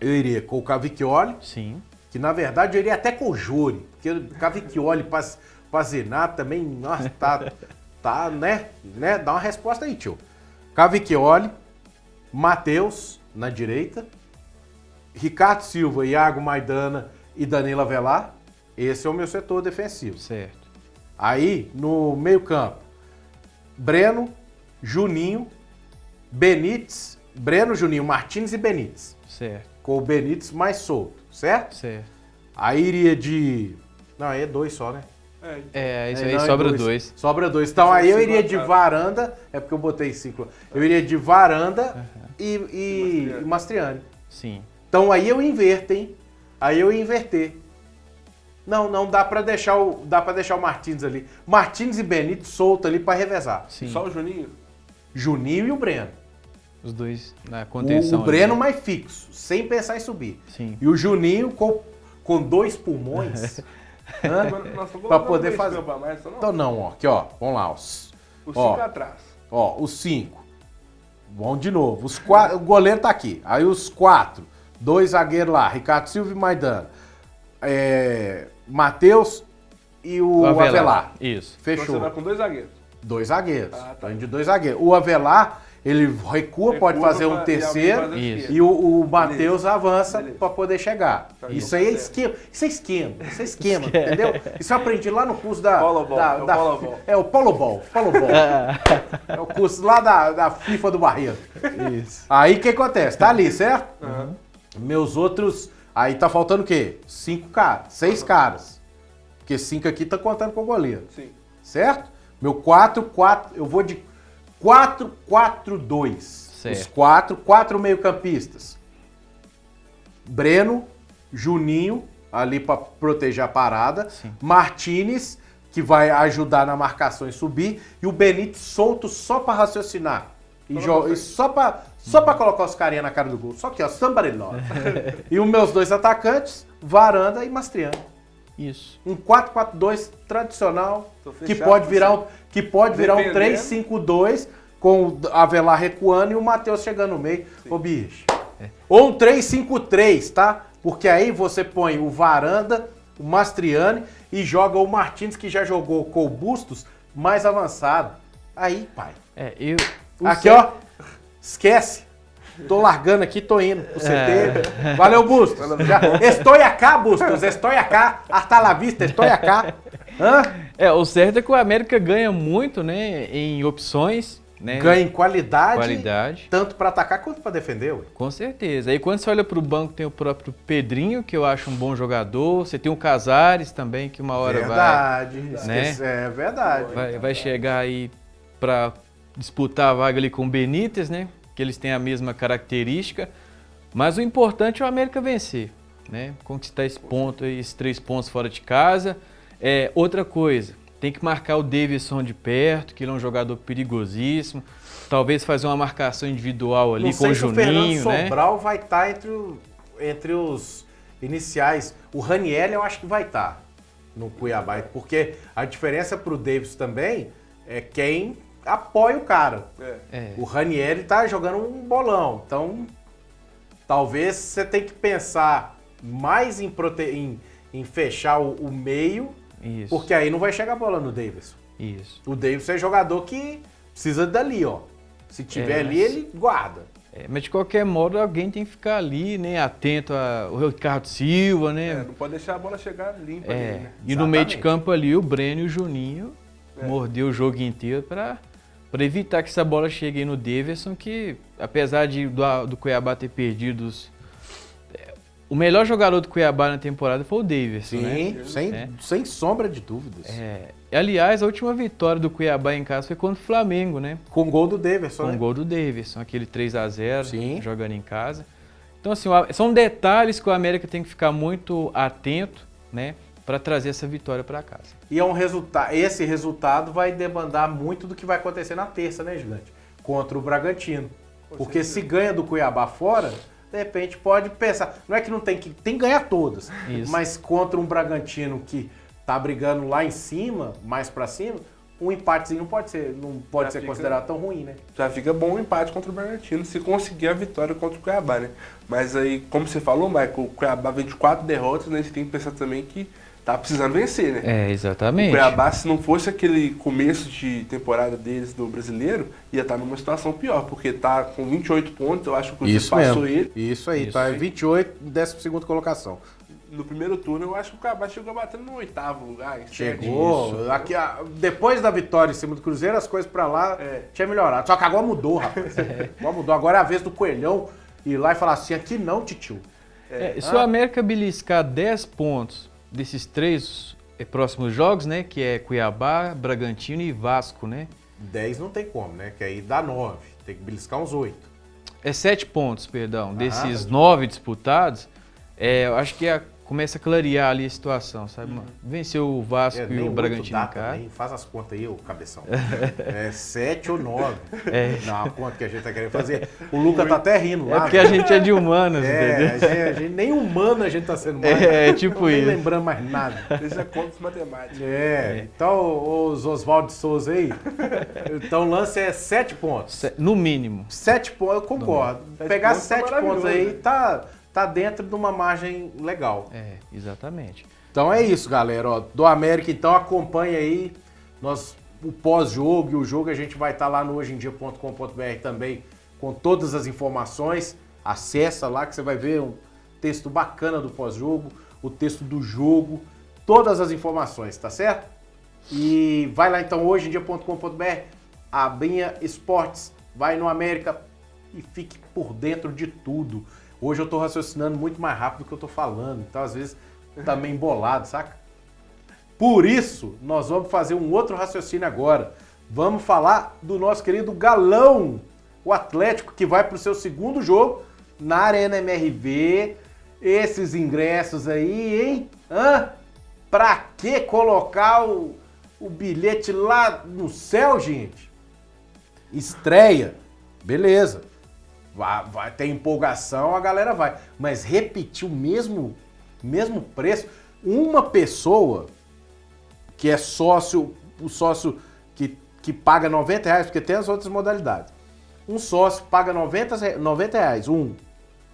Eu iria com o Cavicchioli.
Sim.
Que, na verdade, eu iria até com o Júri. Porque o Cavicchioli pra Zenato também, nossa, tá, né? Dá uma resposta aí, tio. Cavicchioli, Matheus na direita, Ricardo Silva, Iago Maidana e Danilo Avelar. Esse é o meu setor defensivo.
Certo.
Aí, no meio-campo, Breno, Juninho, Benítez, Breno, Juninho, Martínez e Benítez.
Certo.
Com o Benítez mais solto, certo?
Certo.
Aí iria de... Não, aí é 2 só, né?
Isso aí sobra 2.
Sobra 2. Então aí eu iria de Varanda, é porque eu botei 5. Eu iria de Varanda e Mastriani.
Sim.
Então aí eu inverto, hein? Aí eu ia inverter. Não, dá pra deixar o Martínez ali. Martínez e Benítez solto ali pra revezar.
Sim.
Só o Juninho?
Juninho e o Breno.
Os dois na contenção.
O Breno
ali.
mais fixo, sem pensar em subir.
Sim.
E o Juninho com 2 pulmões. Pra poder fazer. Então não, aqui vamos lá. Os
5 atrás.
Os 5. Vamos de novo. Os 4, o goleiro tá aqui. Aí os 4, 2 zagueiros lá, Ricardo Silva e Maidana. Matheus e o Avelar.
Isso.
Fechou.
Você vai com 2 zagueiros.
2 zagueiros.
Tá.
De 2 zagueiros. O Avelar, ele recua, pode fazer um terceiro. E o Matheus avança para poder chegar. Isso aí é esquema. Isso é esquema, entendeu? Isso eu aprendi lá no curso da... É o Polo Ball. É o curso lá da FIFA do Barreiro.
Isso.
Aí o que acontece? Tá ali, certo? Meus outros... Aí tá faltando o quê? 5 caras, 6 caras. Porque 5 aqui tá contando com o goleiro.
Sim.
Certo? Meu 4, eu vou de 4-4-2.
Certo.
Os 4 meio-campistas. Breno, Juninho, ali para proteger a parada.
Sim.
Martínez, que vai ajudar na marcação e subir. E o Benítez solto só para raciocinar. E só pra colocar os carinha na cara do gol. Só que, somebody love. E os meus 2 atacantes, Varanda e Mastriani.
Isso.
Um 4-4-2 tradicional, que pode virar um 3-5-2, com o Avelar recuando e o Matheus chegando no meio. Sim. Ô, bicho. Ou um 3-5-3, tá? Porque aí você põe o Varanda, o Mastriani e joga o Martínez, que já jogou com o Bustos, mais avançado. Aí, pai. Aqui, esquece. Tô largando aqui, tô indo pro CT. Valeu, Bustos. Estou acá, Bustos. Estou acá. Hasta la vista, estou acá.
O certo é que o América ganha muito, né, em opções. Né?
Ganha em qualidade. Tanto para atacar quanto para defender. Ué.
Com certeza. Aí quando você olha pro banco, tem o próprio Pedrinho, que eu acho um bom jogador. Você tem o Casares também, que uma hora vai... Né?
É verdade.
Vai chegar aí para disputar a vaga ali com o Benítez, né? Que eles têm a mesma característica, mas o importante é o América vencer, né? Conquistar esse ponto, esses 3 pontos fora de casa. Outra coisa, tem que marcar o Davidson de perto, que ele é um jogador perigosíssimo. Talvez fazer uma marcação individual ali com o Juninho,
né? O Sobral vai estar entre os iniciais. O Raniel eu acho que vai estar no Cuiabá, porque a diferença para o Davidson também é quem apoia o cara.
É.
O Ranieri tá jogando um bolão, então talvez você tenha que pensar mais em fechar o meio,
Isso.
porque aí não vai chegar a bola no Davidson.
Isso.
O Davidson é jogador que precisa dali, ó. Se tiver ali,
mas-
ele guarda.
Mas de qualquer modo, alguém tem que ficar ali, né? Atento ao Ricardo Silva, né?
Não pode deixar a bola chegar limpa ali, né?
E no meio de
Exatamente.
campo ali, o Breno e o Juninho mordeu o jogo inteiro para evitar que essa bola chegue aí no Davidson, que apesar do Cuiabá ter perdido o melhor jogador do Cuiabá na temporada foi o Davidson, né?
Sim, sem sombra de dúvidas.
Aliás, a última vitória do Cuiabá em casa foi contra o Flamengo, né?
Com gol do Davidson,
Com
né?
o gol do Davidson, aquele 3-0,
Sim.
jogando em casa. Então, assim, são detalhes que o América tem que ficar muito atento, né? Para trazer essa vitória para casa.
E é um resultado. Esse resultado vai demandar muito do que vai acontecer na terça, né, Gigante? Contra o Bragantino. Porque se ganha do Cuiabá fora, de repente pode pensar. Não é que não tem que ganhar todas.
Isso.
Mas contra um Bragantino que tá brigando lá em cima, mais pra cima, um empatezinho não pode ser
Já fica-
considerado tão ruim, né?
Já fica bom o empate contra o Bragantino, se conseguir a vitória contra o Cuiabá, né? Mas aí, como você falou, Michael, o Cuiabá vem de 4 derrotas, né? A gente tem que pensar também que tá precisando vencer, né?
Exatamente.
O Cuiabá, se não fosse aquele começo de temporada deles do Brasileiro, ia estar numa situação pior, porque tá com 28 pontos, eu acho que o Cruzeiro passou ele.
Isso aí,
Isso.
tá em 28, 12ª colocação.
No primeiro turno, eu acho que o Cuiabá chegou batendo no 8º lugar. em
Chegou.
Isso.
Aqui, depois da vitória em cima do Cruzeiro, as coisas pra lá tinha melhorado. Só que agora mudou, rapaz. Agora mudou. Agora é a vez do Coelhão ir lá e falar assim, aqui não, titio.
Se o América beliscar 10 pontos desses 3 próximos jogos, né? Que é Cuiabá, Bragantino e Vasco, né?
10 não tem como, né? Que aí dá 9. Tem que beliscar uns 8.
7 pontos, perdão. Desses 9 disputados, eu acho que começa a clarear ali a situação, sabe, mano? Venceu o Vasco e o Bragantino em casa.
Também. Faz as contas aí, ô cabeção. 7 ou 9. Não, a conta que a gente tá querendo fazer. O Lucas tá até rindo lá.
É porque a gente é de humanas, entendeu?
a gente nem humano a gente tá sendo mais.
Tipo
não nem
isso.
lembrando mais nada.
Deixa contas matemáticas.
Então, os Oswaldo de Souza aí, então o lance é 7 pontos.
No mínimo.
7 pontos, eu concordo. Pegar
pontos tá
7 pontos aí
maravilhoso,
tá dentro de uma margem legal.
Exatamente.
Então é isso, galera. Ó, do América, então, acompanha aí o pós-jogo e o jogo. A gente vai estar lá no hojeemdia.com.br também com todas as informações. Acessa lá que você vai ver um texto bacana do pós-jogo, o texto do jogo, todas as informações, tá certo? E vai lá então hojeemdia.com.br, abrinha esportes, vai no América e fique por dentro de tudo. Hoje eu tô raciocinando muito mais rápido do que eu tô falando, então às vezes tá meio embolado, saca? Por isso, nós vamos fazer um outro raciocínio agora. Vamos falar do nosso querido Galão, o Atlético que vai pro seu segundo jogo na Arena MRV. Esses ingressos aí, hein? Pra que colocar o bilhete lá no céu, gente? Estreia, beleza. Vai ter empolgação, a galera vai. Mas repetir o mesmo preço, uma pessoa que é sócio, o sócio que paga R$90, porque tem as outras modalidades. Um sócio paga R$90,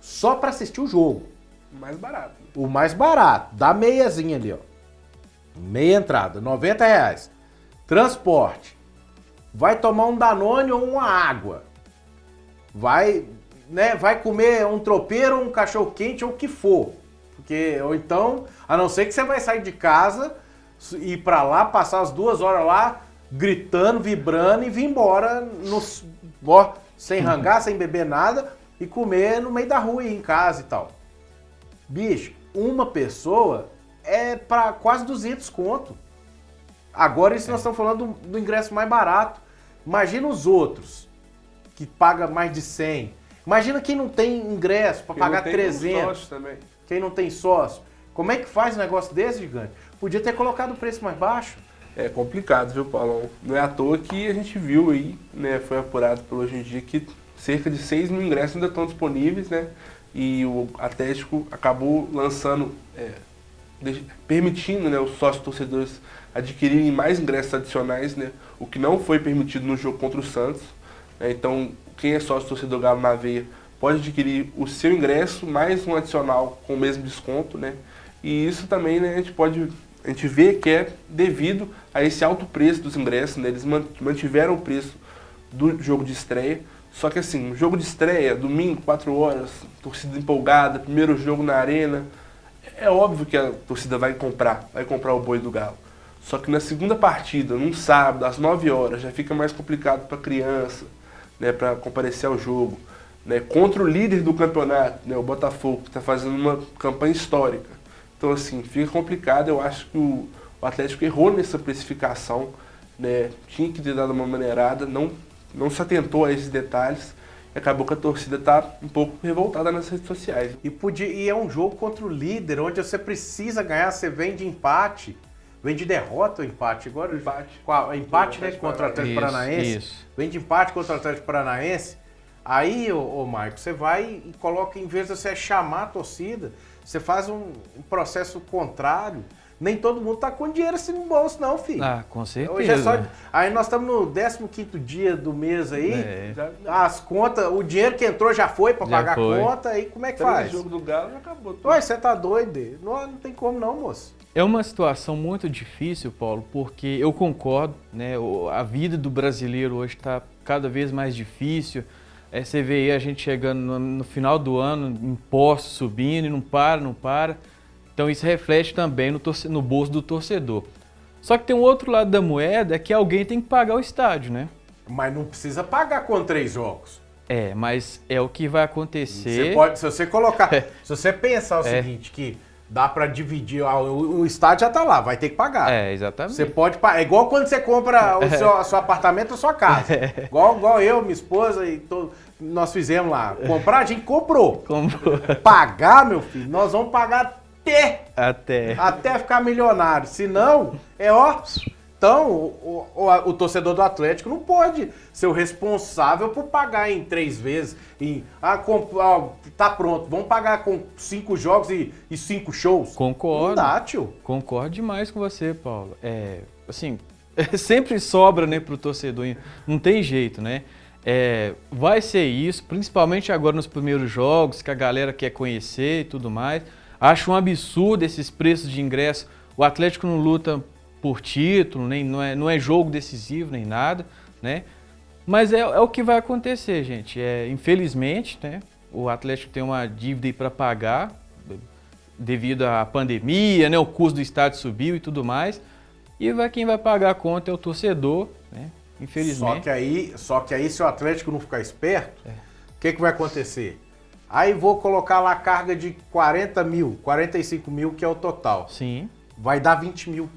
só para assistir o jogo.
Mais barato.
O mais barato, dá meiazinha ali, ó. Meia entrada, R$90. Transporte. Vai tomar um Danone ou uma água. Vai comer um tropeiro, um cachorro quente ou o que for. Ou então, a não ser que você vai sair de casa, ir pra lá, passar as 2 horas lá, gritando, vibrando e vir embora sem rangar, sem beber nada e comer no meio da rua aí em casa e tal. Bicho, uma pessoa é pra quase 200 conto. Agora isso nós estamos falando do ingresso mais barato. Imagina os outros que paga mais de 100. Imagina quem não tem ingresso para pagar 300.
Também.
Quem não tem sócio. Como é que faz um negócio desse, gigante? Podia ter colocado o preço mais baixo.
É complicado, viu, Paulão? Não é à toa que a gente viu aí, né, foi apurado pelo Hoje em Dia que cerca de 6 mil ingressos ainda estão disponíveis, né? E o Atlético acabou lançando permitindo, né, os sócios torcedores adquirirem mais ingressos adicionais, né, o que não foi permitido no jogo contra o Santos. Né, então, quem é sócio torcedor Galo na Veia pode adquirir o seu ingresso mais um adicional com o mesmo desconto, né? E isso também, né, a gente vê que é devido a esse alto preço dos ingressos, né? Eles mantiveram o preço do jogo de estreia. Só que assim, jogo de estreia, domingo, 4 horas, torcida empolgada, primeiro jogo na arena, é óbvio que a torcida vai comprar o boi do Galo. Só que na segunda partida, num sábado, às 9 horas, já fica mais complicado para criança, né, para comparecer ao jogo. Né, contra o líder do campeonato, né, o Botafogo, que está fazendo uma campanha histórica. Então, assim, fica complicado. Eu acho que o Atlético errou nessa precificação, né, tinha que ter dado uma maneirada, não se atentou a esses detalhes, e acabou que a torcida está um pouco revoltada nas redes sociais.
E é um jogo contra o líder, onde você precisa ganhar, você vem de empate. Vem de derrota ou empate? Agora empate, né, contra o Atlético Paranaense.
Isso.
Vem de empate contra o Atlético Paranaense. Aí, ô Marco, você vai e coloca, em vez de você chamar a torcida, você faz um processo contrário. Nem todo mundo tá com dinheiro assim no bolso, não, filho.
Ah, com certeza.
Hoje é só... Aí nós estamos no 15º dia do mês aí, as contas, o dinheiro que entrou já foi para pagar a conta, aí como é que faz?
O jogo do Galo já acabou.
Ué, você tá doido? Não tem como não, moço.
É uma situação muito difícil, Paulo, porque eu concordo, né? A vida do brasileiro hoje está cada vez mais difícil. Você vê aí a gente chegando no final do ano, impostos subindo e não para. Então isso reflete também no bolso do torcedor. Só que tem um outro lado da moeda, que alguém tem que pagar o estádio, né?
Mas não precisa pagar com 3 jogos.
Mas é o que vai acontecer.
Você pode, se você colocar, se você pensar o seguinte, que dá para dividir, o estádio já tá lá, vai ter que pagar.
Exatamente.
Você pode pagar, é igual quando você compra o seu apartamento ou sua casa. Igual eu, minha esposa e nós fizemos lá. Comprar, a gente comprou. Pagar, meu filho, nós vamos pagar até ficar milionário. Se não, Então, o torcedor do Atlético não pode ser o responsável por pagar em 3 vezes. Tá pronto, vamos pagar com 5 jogos e 5 shows.
Concordo.
Não dá, tio.
Concordo demais com você, Paulo. Assim, sempre sobra, né, pro torcedor. Não tem jeito, né? Vai ser isso, principalmente agora nos primeiros jogos, que a galera quer conhecer e tudo mais. Acho um absurdo esses preços de ingresso. O Atlético não luta por título, não é jogo decisivo, nem nada, né? Mas é o que vai acontecer, gente. Infelizmente, né, o Atlético tem uma dívida aí para pagar devido à pandemia, né, o custo do estádio subiu e tudo mais. E quem vai pagar a conta é o torcedor, né? Infelizmente.
Só que aí, se o Atlético não ficar esperto, o que vai acontecer? Aí vou colocar lá a carga de 40 mil, 45 mil, que é o total.
Sim.
Vai dar 20 mil.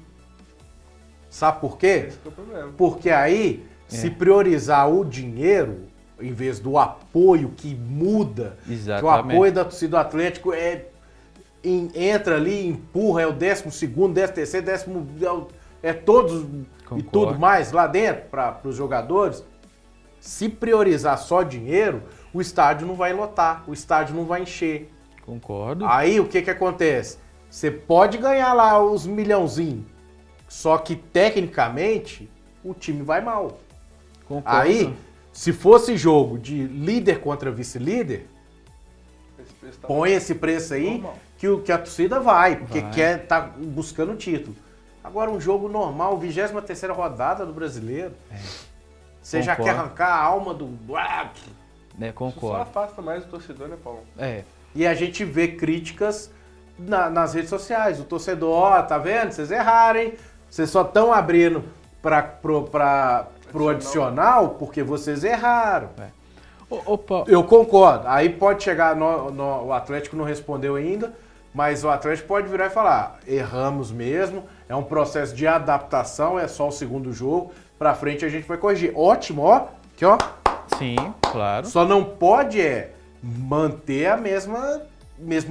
Sabe por quê?
Esse é o problema.
Porque aí, se priorizar o dinheiro, em vez do apoio que muda,
exatamente,
que o apoio da torcida do Atlético entra ali, empurra, é o 12º, 13º, todos. Concordo. E tudo mais lá dentro para os jogadores. Se priorizar só dinheiro, o estádio não vai lotar, o estádio não vai encher.
Concordo.
Aí o que acontece? Você pode ganhar lá os milhãozinhos, só que tecnicamente o time vai mal.
Concordo.
Aí, se fosse jogo de líder contra vice-líder, põe esse preço aí que a torcida vai, porque tá buscando o título. Agora um jogo normal, 23ª rodada do Brasileiro. Você já quer arrancar a alma do...
Concordo.
Só afasta mais o torcedor, né, Paulo?
E a gente vê críticas nas redes sociais. O torcedor, tá vendo? Vocês erraram, hein? Vocês só estão abrindo pro adicional porque vocês erraram. Eu concordo. Aí pode chegar, o Atlético não respondeu ainda, mas o Atlético pode virar e falar, erramos mesmo, é um processo de adaptação, é só o segundo jogo, pra frente a gente vai corrigir. Ótimo, aqui,
Sim, claro.
Só não pode manter a mesma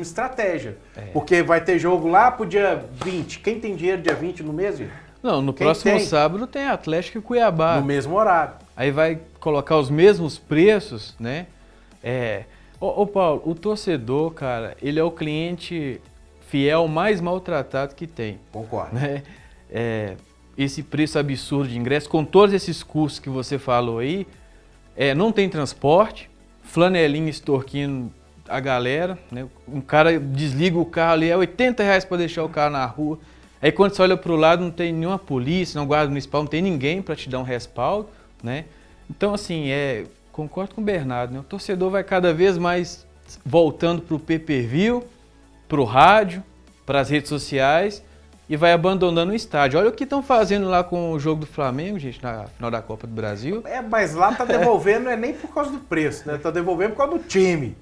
estratégia. Porque vai ter jogo lá pro dia 20. Quem tem dinheiro dia 20 no mês, gente?
Não, no próximo sábado tem Atlético e Cuiabá.
No mesmo horário.
Aí vai colocar os mesmos preços, né? Paulo, o torcedor, cara, ele é o cliente fiel mais maltratado que tem.
Concordo.
Né? Esse preço absurdo de ingresso, com todos esses custos que você falou aí, não tem transporte, flanelinha extorquindo a galera, né? Um cara desliga o carro ali, é R$80 para deixar o carro na rua. Aí quando você olha para o lado, não tem nenhuma polícia, não guarda municipal, não tem ninguém para te dar um respaldo, né? Então, assim, concordo com o Bernardo, né? O torcedor vai cada vez mais voltando para o pay-per-view, para o rádio, para as redes sociais e vai abandonando o estádio. Olha o que estão fazendo lá com o jogo do Flamengo, gente, na final da Copa do Brasil.
Mas lá tá devolvendo, não é nem por causa do preço, né? Tá devolvendo por causa do time.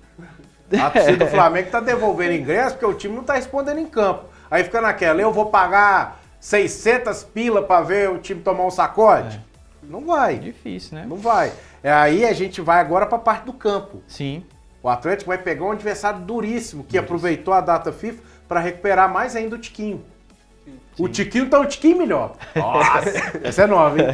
A torcida do Flamengo tá devolvendo ingresso porque o time não tá respondendo em campo. Aí fica naquela, eu vou pagar 600 pila para ver o time tomar um sacode? Não vai.
Difícil, né?
Não vai. Aí a gente vai agora para a parte do campo.
Sim.
O Atlético vai pegar um adversário duríssimo, que aproveitou a data FIFA para recuperar mais ainda o Tiquinho. Sim. O Tiquinho tá um tiquinho melhor. Nossa, essa é nova, hein?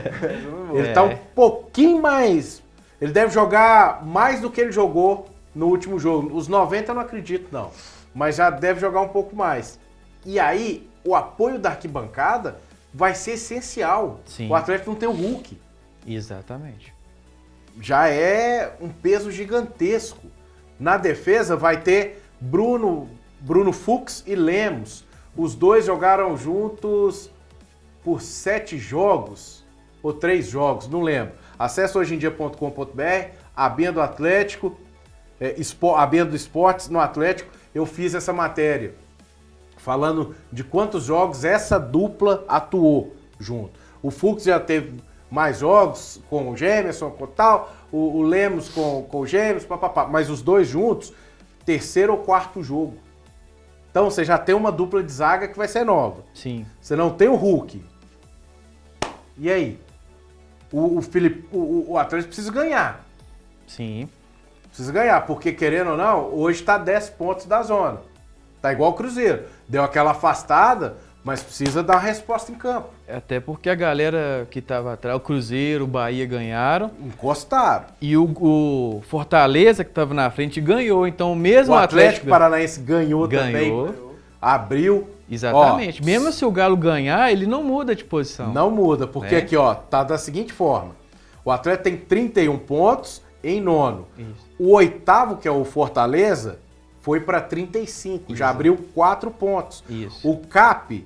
Ele tá um pouquinho mais... Ele deve jogar mais do que ele jogou no último jogo. Os 90 eu não acredito, não. Mas já deve jogar um pouco mais. E aí, o apoio da arquibancada vai ser essencial.
Sim.
O Atlético não tem o Hulk.
Exatamente.
Já é um peso gigantesco. Na defesa vai ter Bruno Fux e Lemos. Os dois jogaram juntos por 7 jogos ou 3 jogos, não lembro. Acesse hojeemdia.com.br, abinha do Atlético, abinha do Esportes no Atlético. Eu fiz essa matéria falando de quantos jogos essa dupla atuou junto. O Fux já teve mais jogos com o Gemerson, com tal, o Lemos com o Gemerson, papapá, mas os dois juntos, 3º ou 4º jogo. Então você já tem uma dupla de zaga que vai ser nova.
Sim.
Você não tem o Hulk. E aí? O Atlético precisa ganhar.
Sim.
Precisa ganhar, porque querendo ou não, hoje está 10 pontos da zona. Tá igual o Cruzeiro. Deu aquela afastada, mas precisa dar uma resposta em campo.
Até porque a galera que estava atrás, o Cruzeiro, o Bahia ganharam.
Encostaram.
E o Fortaleza, que estava na frente, ganhou. Então, mesmo
o Atlético Paranaense ganhou também. Abriu.
Exatamente. Mesmo se o Galo ganhar, ele não muda de posição.
Não muda, porque aqui, ó, tá da seguinte forma. O Atlético tem 31 pontos em 9º.
Isso.
O 8º, que é o Fortaleza, foi para 35.
Isso.
Já abriu 4 pontos.
Isso.
O CAP,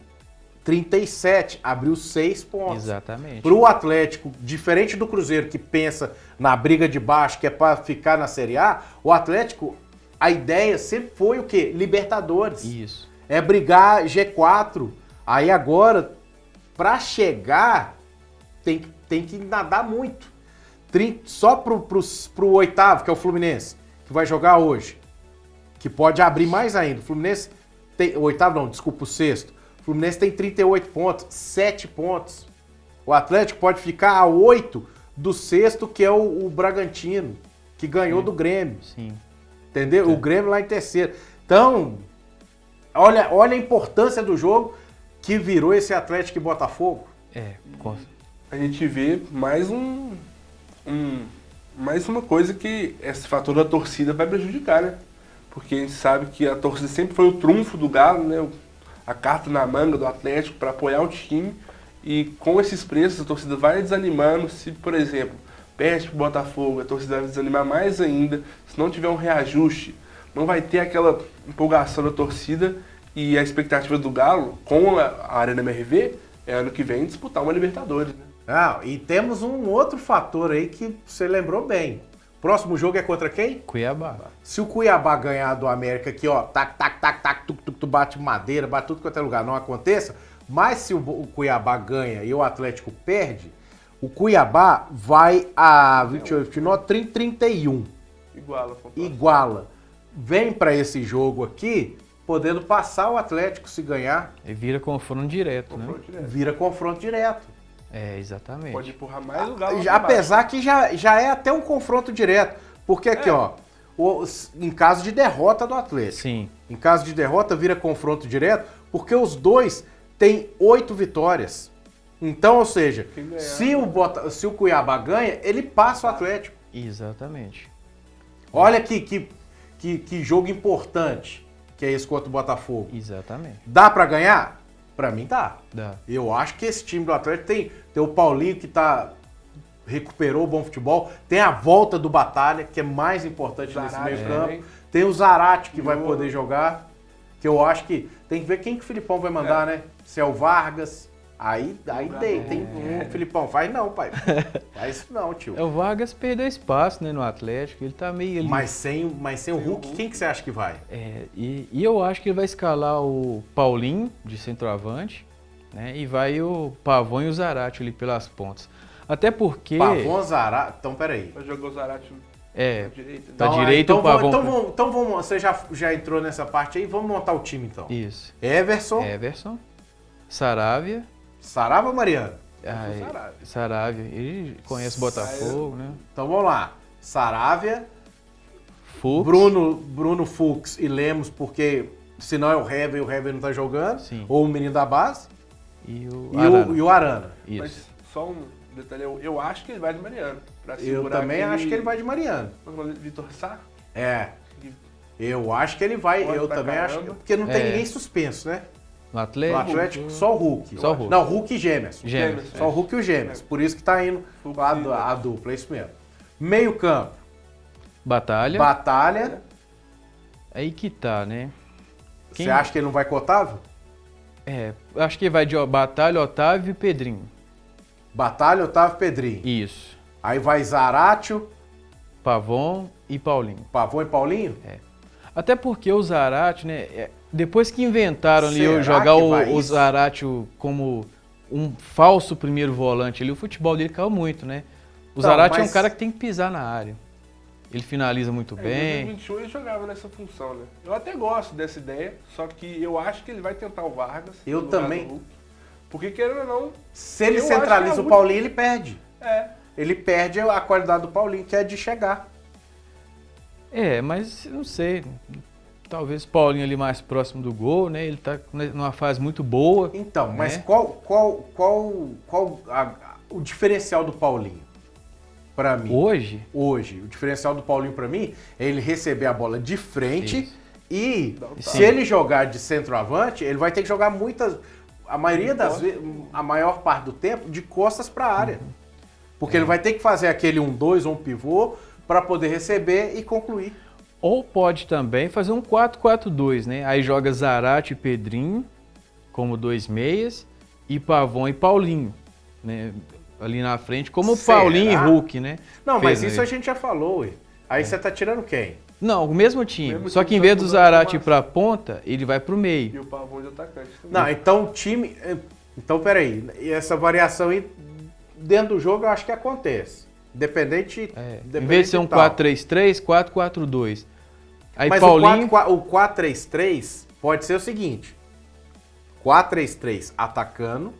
37, abriu 6 pontos.
Exatamente.
Para o Atlético, diferente do Cruzeiro, que pensa na briga de baixo, que é para ficar na Série A, o Atlético, a ideia sempre foi o quê? Libertadores.
Isso.
É brigar G4. Aí agora, para chegar, tem que nadar muito. Só pro 8º, que é o Fluminense, que vai jogar hoje, que pode abrir mais ainda. O Fluminense tem... O 8º não, desculpa, o 6º. O Fluminense tem 38 pontos, 7 pontos. O Atlético pode ficar a 8 do 6º, que é o Bragantino, que ganhou do Grêmio.
Sim.
Entendeu? O Grêmio lá em 3º. Então, olha a importância do jogo que virou esse Atlético e Botafogo.
A gente vê mais mais uma coisa que esse fator da torcida vai prejudicar, né? Porque a gente sabe que a torcida sempre foi o trunfo do Galo, né? A carta na manga do Atlético para apoiar o time. E com esses preços a torcida vai desanimando. Se, por exemplo, perde pro Botafogo, a torcida vai desanimar mais ainda. Se não tiver um reajuste, não vai ter aquela empolgação da torcida. E a expectativa do Galo com a Arena MRV é ano que vem disputar uma Libertadores, né?
E temos um outro fator aí que você lembrou bem. Próximo jogo é contra quem?
Cuiabá.
Se o Cuiabá ganhar do América aqui, ó, tac, tu bate madeira, bate tudo quanto é lugar, não aconteça, mas se o Cuiabá ganha e o Atlético perde, o Cuiabá vai a 31. Iguala. Vem para esse jogo aqui, podendo passar o Atlético se ganhar.
E vira confronto direto, né?
Vira confronto direto.
Exatamente.
Pode empurrar mais o Galo.
Apesar que já é até um confronto direto. Porque aqui, ó, em caso de derrota do Atlético.
Sim.
Em caso de derrota, vira confronto direto, porque os dois têm 8 vitórias. Então, ou seja, se o Cuiabá ganha, ele passa o Atlético.
Exatamente.
Olha que jogo importante que é esse contra o Botafogo.
Exatamente.
Dá pra ganhar? Pra mim dá.
Dá.
Eu acho que esse time do Atlético tem o Paulinho que recuperou o bom futebol, tem a volta do Batalha, que é mais importante nesse
Zarate,
meio campo.
né?
Tem o Zarate que vai
Boa.
poder jogar, que eu acho que tem que ver quem que o Filipão vai mandar, né? Se é o Vargas, aí tem um Filipão, faz não, pai. Faz isso não, tio.
O Vargas perdeu espaço, né, no Atlético, ele tá meio ali.
Mas sem o Hulk, quem que você acha que vai?
E eu acho que ele vai escalar o Paulinho de centroavante, né, e vai o Pavão e o Zarate ali pelas pontas. Até porque...
Pavão, Zarate, então peraí.
Vai jogar o Zarate
É,
na direita.
da direita o Pavão.
Então vamos, você já entrou nessa parte aí, vamos montar o time então.
Isso.
Everson,
Saravia.
Sarava ou Mariano?
Saravia. Ele conhece o Botafogo, né?
Então vamos lá. Saravia,
Fux.
Bruno Fux e Lemos, porque senão é o Hever e o Hever não tá jogando.
Sim.
Ou o menino da base.
E o
E
Arana.
o Arana.
Isso.
Mas só um detalhe, eu acho que ele vai de Mariano. Pra
Eu
segurar
também acho que ele vai de Mariano.
Vitor Sá?
É. Eu acho que ele vai.
Pode
Eu
pra
também
caramba.
acho. Porque não tem
É.
ninguém suspenso, né?
No
No
Atlético.
Atlético, só o Hulk.
Só o Hulk.
Não, Hulk e Gêmeos.
Gêmeos.
Só o Hulk e o Gêmeos. Por isso que tá indo
Hulk
a dupla, é isso mesmo. Meio campo.
Batalha.
Batalha.
Aí que tá, né?
Você acha que ele não vai com o Otávio?
Acho que vai de Batalha, Otávio e Pedrinho.
Batalha, Otávio, Pedrinho.
Isso.
Aí vai Zaratio,
Pavão e Paulinho.
Pavão e Paulinho?
Até porque o Zarate, né? Depois que inventaram ali
Será
jogar
que vai
o
isso?
Zarate como um falso primeiro volante ali, o futebol dele caiu muito, né? O
Não,
Zarate é
mas-
um cara que tem que pisar na área. Ele finaliza muito
Em
bem.
2021 ele jogava nessa função, né? Eu até gosto dessa ideia, só que eu acho que ele vai tentar o Vargas.
Eu
no lugar
também.
do Hulk. Porque querendo ou não,
Se ele
Eu acho que
centraliza
é
o
muito-
Paulinho, ele perde.
é.
Ele perde a qualidade do Paulinho, que é de chegar.
Mas não sei. Talvez o Paulinho ali mais próximo do gol, né? Ele tá numa fase muito boa.
Então, mas
né?
qual o diferencial do Paulinho? Pra mim.
Hoje,
Hoje, o diferencial do Paulinho pra mim é ele receber a bola de frente
Isso.
e
Sim.
se ele jogar de centroavante, ele vai ter que jogar a maioria das vezes, a maior parte do tempo, de costas pra área. Porque ele vai ter que fazer aquele 1-2 ou um pivô pra poder receber e concluir.
ou pode também fazer um 4-4-2, né? Aí joga Zarate e Pedrinho como dois meias e Pavão e Paulinho, né? Ali na frente, como
Será?
Paulinho e Hulk, né?
Não, mas
Fez
isso a
ali.
gente já falou, ué. Aí você tá tirando quem?
Não, o mesmo time.
Mesmo
Só
time,
que em
só
vez do
mudando
Zarate ir
a
pra ponta, ele vai pro
E
meio.
o Pavão de atacante também.
Não, então o time. Então, peraí. E essa variação aí dentro do jogo eu acho que acontece. Independente.
Em vez de ser um 4-3-3, 4-4-2. Aí
Mas
Paulinho.
o 4-3-3 pode ser o seguinte: 4-3-3 atacando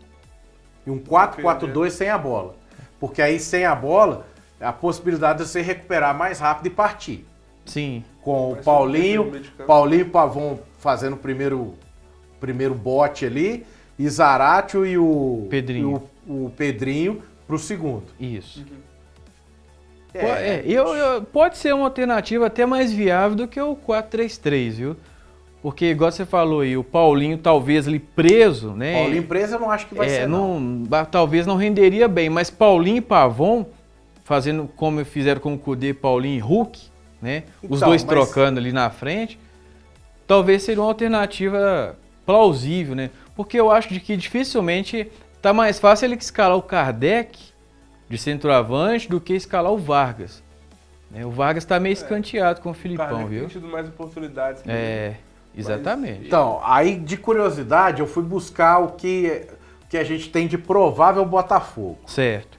e um 4-4-2 sem a bola. Porque aí sem a bola, a possibilidade de você recuperar mais rápido e partir.
Sim.
Com o
Vai ser um
Paulinho,
meio de campo.
Paulinho e Pavão fazendo o primeiro bote ali, e Zaratio e o
Pedrinho.
o Pedrinho pro segundo.
Isso.
É,
Pode ser uma alternativa até mais viável do que o 4-3-3, viu? Porque, igual você falou aí, o Paulinho talvez ali preso, né?
Paulinho preso eu não acho que vai ser, não.
Talvez não renderia bem, mas Paulinho e Pavão, fazendo como fizeram com o Cudê, Paulinho e Hulk, né? Os
Então,
dois
mas-
trocando ali na frente, talvez seria uma alternativa plausível, né? Porque eu acho de que dificilmente tá mais fácil ele escalar o Kardec de centroavante do que escalar o Vargas. Né? O Vargas tá meio escanteado com o
O
Filipão,
Kardec
viu?
tem tido mais oportunidades. que ele.
Exatamente.
Então, aí de curiosidade eu fui buscar o que a gente tem de provável Botafogo.
Certo.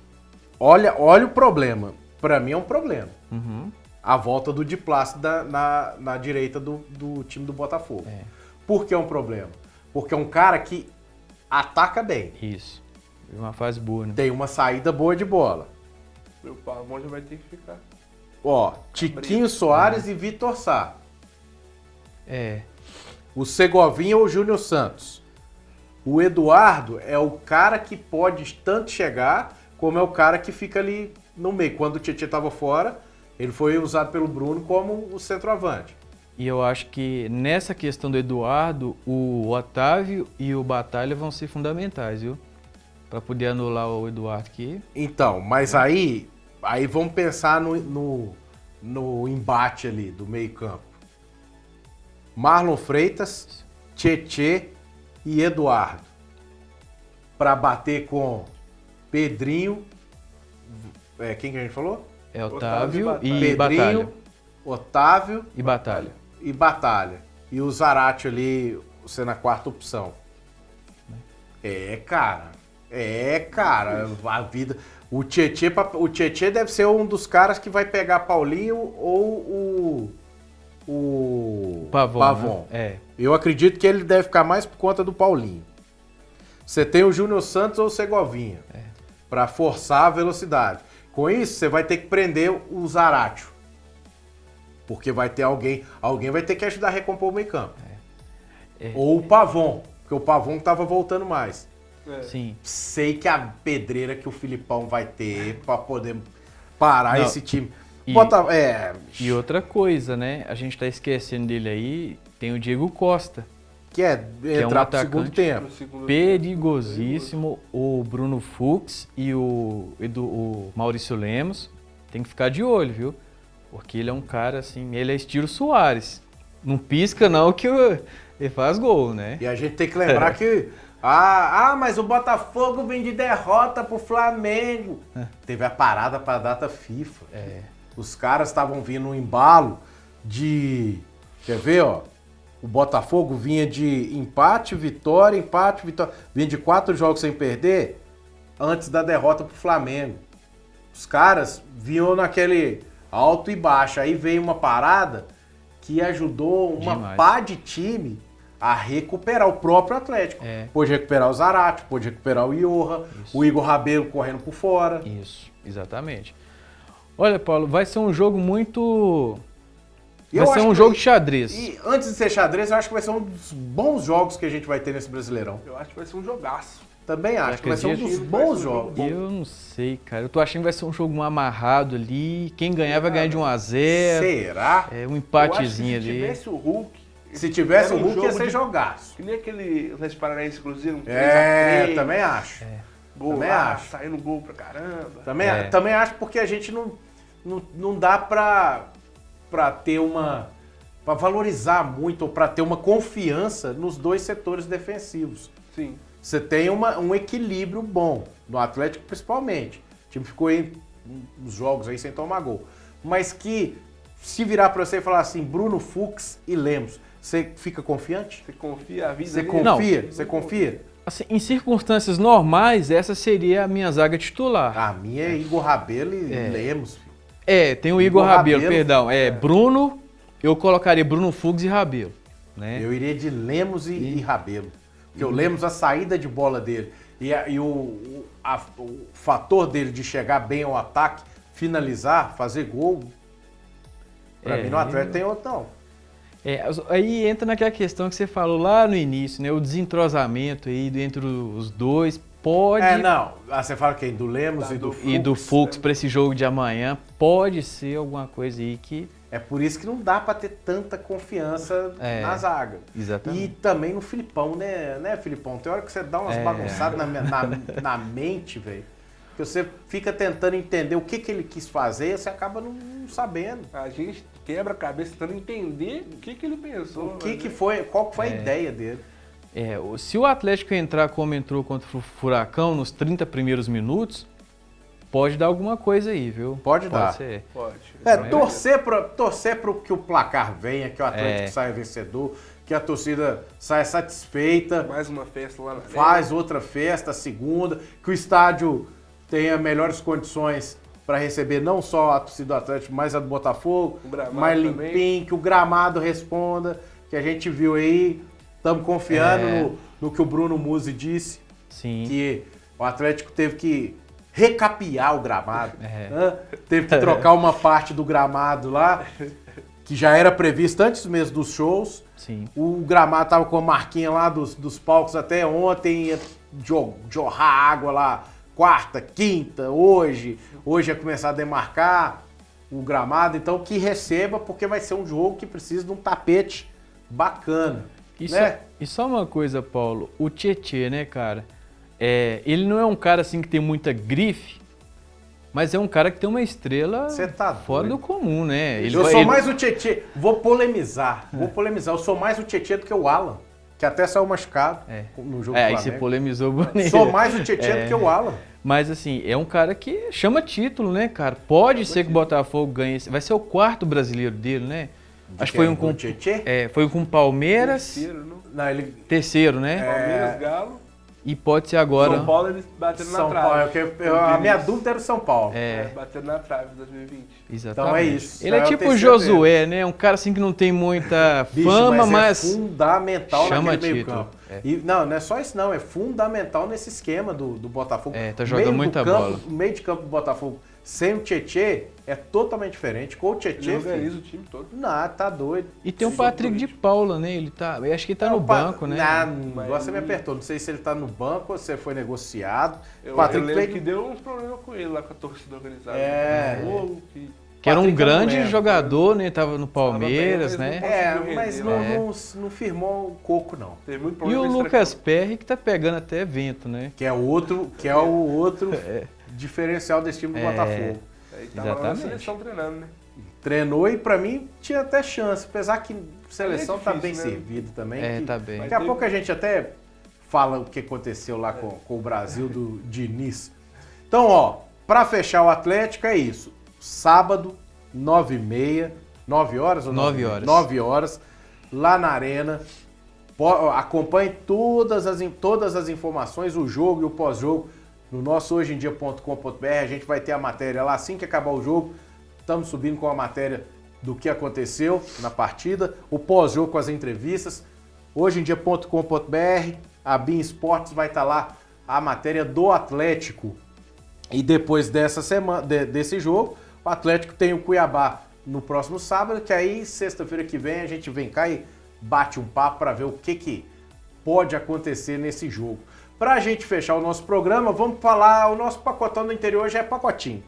Olha o problema. Pra mim é um problema.
Uhum.
A volta do Di Plácido na direita do time do Botafogo. Por que é um problema? Porque é um cara que ataca bem.
Isso. Uma fase boa, né?
Tem uma saída boa de bola.
O Pavão já vai ter que ficar.
Ó, Tiquinho Soares e Vitor Sá. O Segovinha ou o Júnior Santos. O Eduardo é o cara que pode tanto chegar, como é o cara que fica ali no meio. Quando o Tietchan estava fora, ele foi usado pelo Bruno como o centroavante.
E eu acho que nessa questão do Eduardo, o Otávio e o Batalha vão ser fundamentais, viu? Para poder anular o Eduardo aqui.
Então, mas aí vamos pensar no embate ali do meio-campo. Marlon Freitas, Tietê e Eduardo. Para bater com Pedrinho. Quem que a gente falou?
É Otávio e
Pedrinho,
Batalha.
Otávio
E Batalha.
e Batalha. E o Zarate ali sendo a quarta opção. Cara, a vida. O Tietê deve ser um dos caras que vai pegar Paulinho ou o
Pavon. Né?
Eu acredito que ele deve ficar mais por conta do Paulinho. Você tem o Júnior Santos ou o Segovinha para forçar a velocidade. Com isso, você vai ter que prender o Zaratio. Porque vai ter alguém vai ter que ajudar a recompor o meio campo. Ou o Pavon, porque o Pavon estava voltando mais.
Sim.
Sei que a pedreira que o Filipão vai ter para poder parar esse time.
E outra coisa, né? A gente tá esquecendo dele aí, tem o Diego Costa.
Que é entrar
um
pro segundo tempo.
Perigosíssimo. O Bruno Fux e o Maurício Lemos tem que ficar de olho, viu? Porque ele é um cara assim, ele é estilo Soares. Não pisca não que ele faz gol, né?
E a gente tem que lembrar que mas o Botafogo vem de derrota pro Flamengo. Teve a parada pra data FIFA. Os caras estavam vindo um embalo de... Quer ver, ó? O Botafogo vinha de empate, vitória. Vinha de 4 jogos sem perder antes da derrota pro Flamengo. Os caras vinham naquele alto e baixo. Aí veio uma parada que ajudou uma pá de time a recuperar o próprio Atlético. Pôde recuperar o Zarate, pôde recuperar o Iorra, o Igor Rabelo correndo por fora.
Isso, exatamente. Olha, Paulo, vai ser um jogo muito... jogo de xadrez.
E antes de ser xadrez, eu acho que vai ser um dos bons jogos que a gente vai ter nesse Brasileirão.
Eu acho que vai ser um jogaço.
Também acho que vai ser um dos bons jogos.
Eu não sei, cara. Eu tô achando que vai ser um jogo amarrado ali. Quem ganhar vai ganhar de 1-0.
Será?
Um empatezinho ali.
Se tivesse o Hulk...
Se tivesse o Hulk, ia ser jogaço.
Que nem aquele Atlético Paranaense Cruzeiro.
Também acho.
Gol
também
lá,
acho.
Saindo gol pra caramba.
Também acho porque a gente não dá pra ter pra valorizar muito ou pra ter uma confiança nos dois setores defensivos.
Sim.
Você tem um equilíbrio bom, no Atlético principalmente. O time ficou aí uns jogos aí sem tomar gol. Mas que se virar pra você e falar assim, Bruno Fux e Lemos, você fica confiante?
Você confia a vida
Você
dele?
confia? Você confia?
Assim, em circunstâncias normais, essa seria a minha zaga titular.
A minha é Igor Rabelo e Lemos. Filho.
Tem o Igor Rabelo, perdão. Bruno, eu colocaria Bruno Fux e Rabelo. Né?
Eu iria de Lemos e Rabelo. Porque o Lemos, a saída de bola dele e o fator dele de chegar bem ao ataque, finalizar, fazer gol, pra mim no Atlético tem outro não.
Aí entra naquela questão que você falou lá no início, né? O desentrosamento aí entre os dois pode...
Você fala quem? Do Lemos e do Fux?
E do Fux para esse jogo de amanhã, pode ser alguma coisa aí que...
É por isso que não dá pra ter tanta confiança na zaga.
Exatamente.
E também no Filipão, né, Filipão? Tem hora que você dá umas bagunçadas na mente, velho. Que você fica tentando entender o que ele quis fazer e você acaba não sabendo.
A gente quebra a cabeça tentando entender o que ele pensou.
Qual foi a ideia dele?
Se o Atlético entrar como entrou contra o Furacão nos 30 primeiros minutos, pode dar alguma coisa aí, viu?
Pode dar.
Ser.
Pode.
Torcer para que o placar venha, que o Atlético saia vencedor, que a torcida saia satisfeita.
Mais uma festa lá na frente.
Faz outra festa, segunda, que o estádio tenha melhores condições para receber não só a torcida do Atlético, mas a do Botafogo, mais limpinho, que o gramado responda, que a gente viu aí, estamos confiando no que o Bruno Musi disse, que o Atlético teve que recapear o gramado, teve que trocar uma parte do gramado lá, que já era previsto antes mesmo dos shows.
Sim.
O gramado tava com a marquinha lá dos palcos até ontem, ia jorrar água lá quarta, quinta, hoje ia começar a demarcar. o gramado, então que receba, porque vai ser um jogo que precisa de um tapete bacana.
E só uma coisa, Paulo, o Tietê, né, cara, ele não é um cara assim que tem muita grife, mas é um cara que tem uma estrela fora do comum, né?
Eu sou mais o Tietê, vou polemizar, eu sou mais o Tietê do que o Alan, que até saiu machucado no jogo do Flamengo.
Aí você polemizou bonito.
Sou mais o Tietê do que o Alan.
Mas assim, é um cara que chama título, né, cara? Pode ser que o Botafogo ganhe. Vai ser o 4º brasileiro dele, né? Acho que foi um com o Tietê? Foi um com o Palmeiras. Terceiro, né?
Palmeiras, Galo.
E pode ser agora.
São Paulo eles bateram na trave.
A minha dúvida era o São Paulo.
Bateram na trave em 2020.
Exatamente.
Então é isso.
Ele é tipo o Josué, né? Um cara assim que não tem muita fama, mas
é fundamental
chama
naquele meio
título.
campo. E não é só isso não, é fundamental nesse esquema do Botafogo.
Tá jogando muita bola.
O meio de campo do Botafogo sem o Tietê é totalmente diferente. Com o Tietê,
ele organiza o time todo.
Não, tá doido.
E tem o Patrick de Paula, né? Eu acho que ele tá no banco, né?
Agora você me apertou. Não sei se ele tá no banco ou se foi negociado.
Eu lembro que deu uns problemas com ele lá com a torcida organizada.
Que era um grande jogador, né? Tava no Palmeiras, né?
Mas não firmou o coco, não.
Teve muito
E
problema.
o Lucas Perry que tá pegando até vento, né?
Que é o outro diferencial desse time do Botafogo.
Aí tava lá na seleção treinando, né?
Treinou e pra mim tinha até chance, apesar que a seleção tá bem
né?
servida também.
Tá bem.
Daqui a pouco a gente até fala o que aconteceu lá com o Brasil do Diniz. Então, ó, pra fechar o Atlético é isso. Sábado, 9h30, 9 horas ou
9 horas?
9 horas, lá na Arena. Acompanhe todas as informações, o jogo e o pós-jogo, no nosso hojeemdia.com.br. A gente vai ter a matéria lá assim que acabar o jogo. Estamos subindo com a matéria do que aconteceu na partida, o pós-jogo com as entrevistas. Hojeemdia.com.br, a BIM Esportes vai estar lá a matéria do Atlético. E depois desse jogo, o Atlético tem o Cuiabá no próximo sábado, que aí sexta-feira que vem a gente vem cá e bate um papo para ver o que pode acontecer nesse jogo. Para a gente fechar o nosso programa, vamos falar, o nosso pacotão do interior já é pacotinho.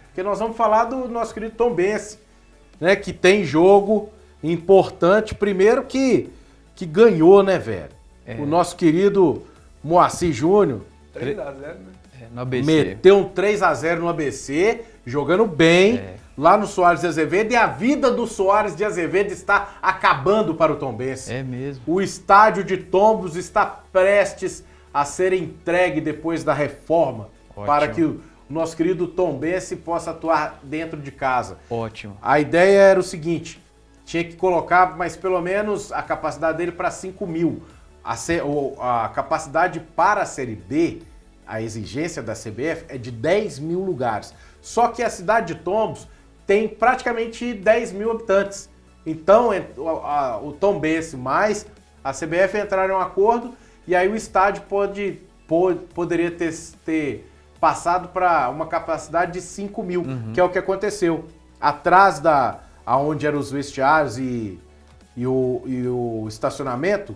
Porque nós vamos falar do nosso querido Tombense, né, que tem jogo importante, primeiro que ganhou, né, velho? O nosso querido Moacir Júnior
3x0, né?
No ABC.
Meteu um 3x0 no ABC, jogando bem lá no Soares de Azevedo, e a vida do Soares de Azevedo está acabando para o Tombense.
É mesmo.
O estádio de Tombos está prestes a ser entregue depois da reforma.
Ótimo.
Para que o nosso querido Tombense possa atuar dentro de casa.
Ótimo.
A ideia era o seguinte, tinha que colocar, mas pelo menos a capacidade dele para 5 mil. A capacidade para a Série B, a exigência da CBF é de 10 mil lugares. Só que a cidade de Tombos tem praticamente 10 mil habitantes. Então, o Tombense mais a CBF entraram em um acordo e aí o estádio poderia ter passado para uma capacidade de 5 mil, que é o que aconteceu. Atrás aonde eram os vestiários e o estacionamento,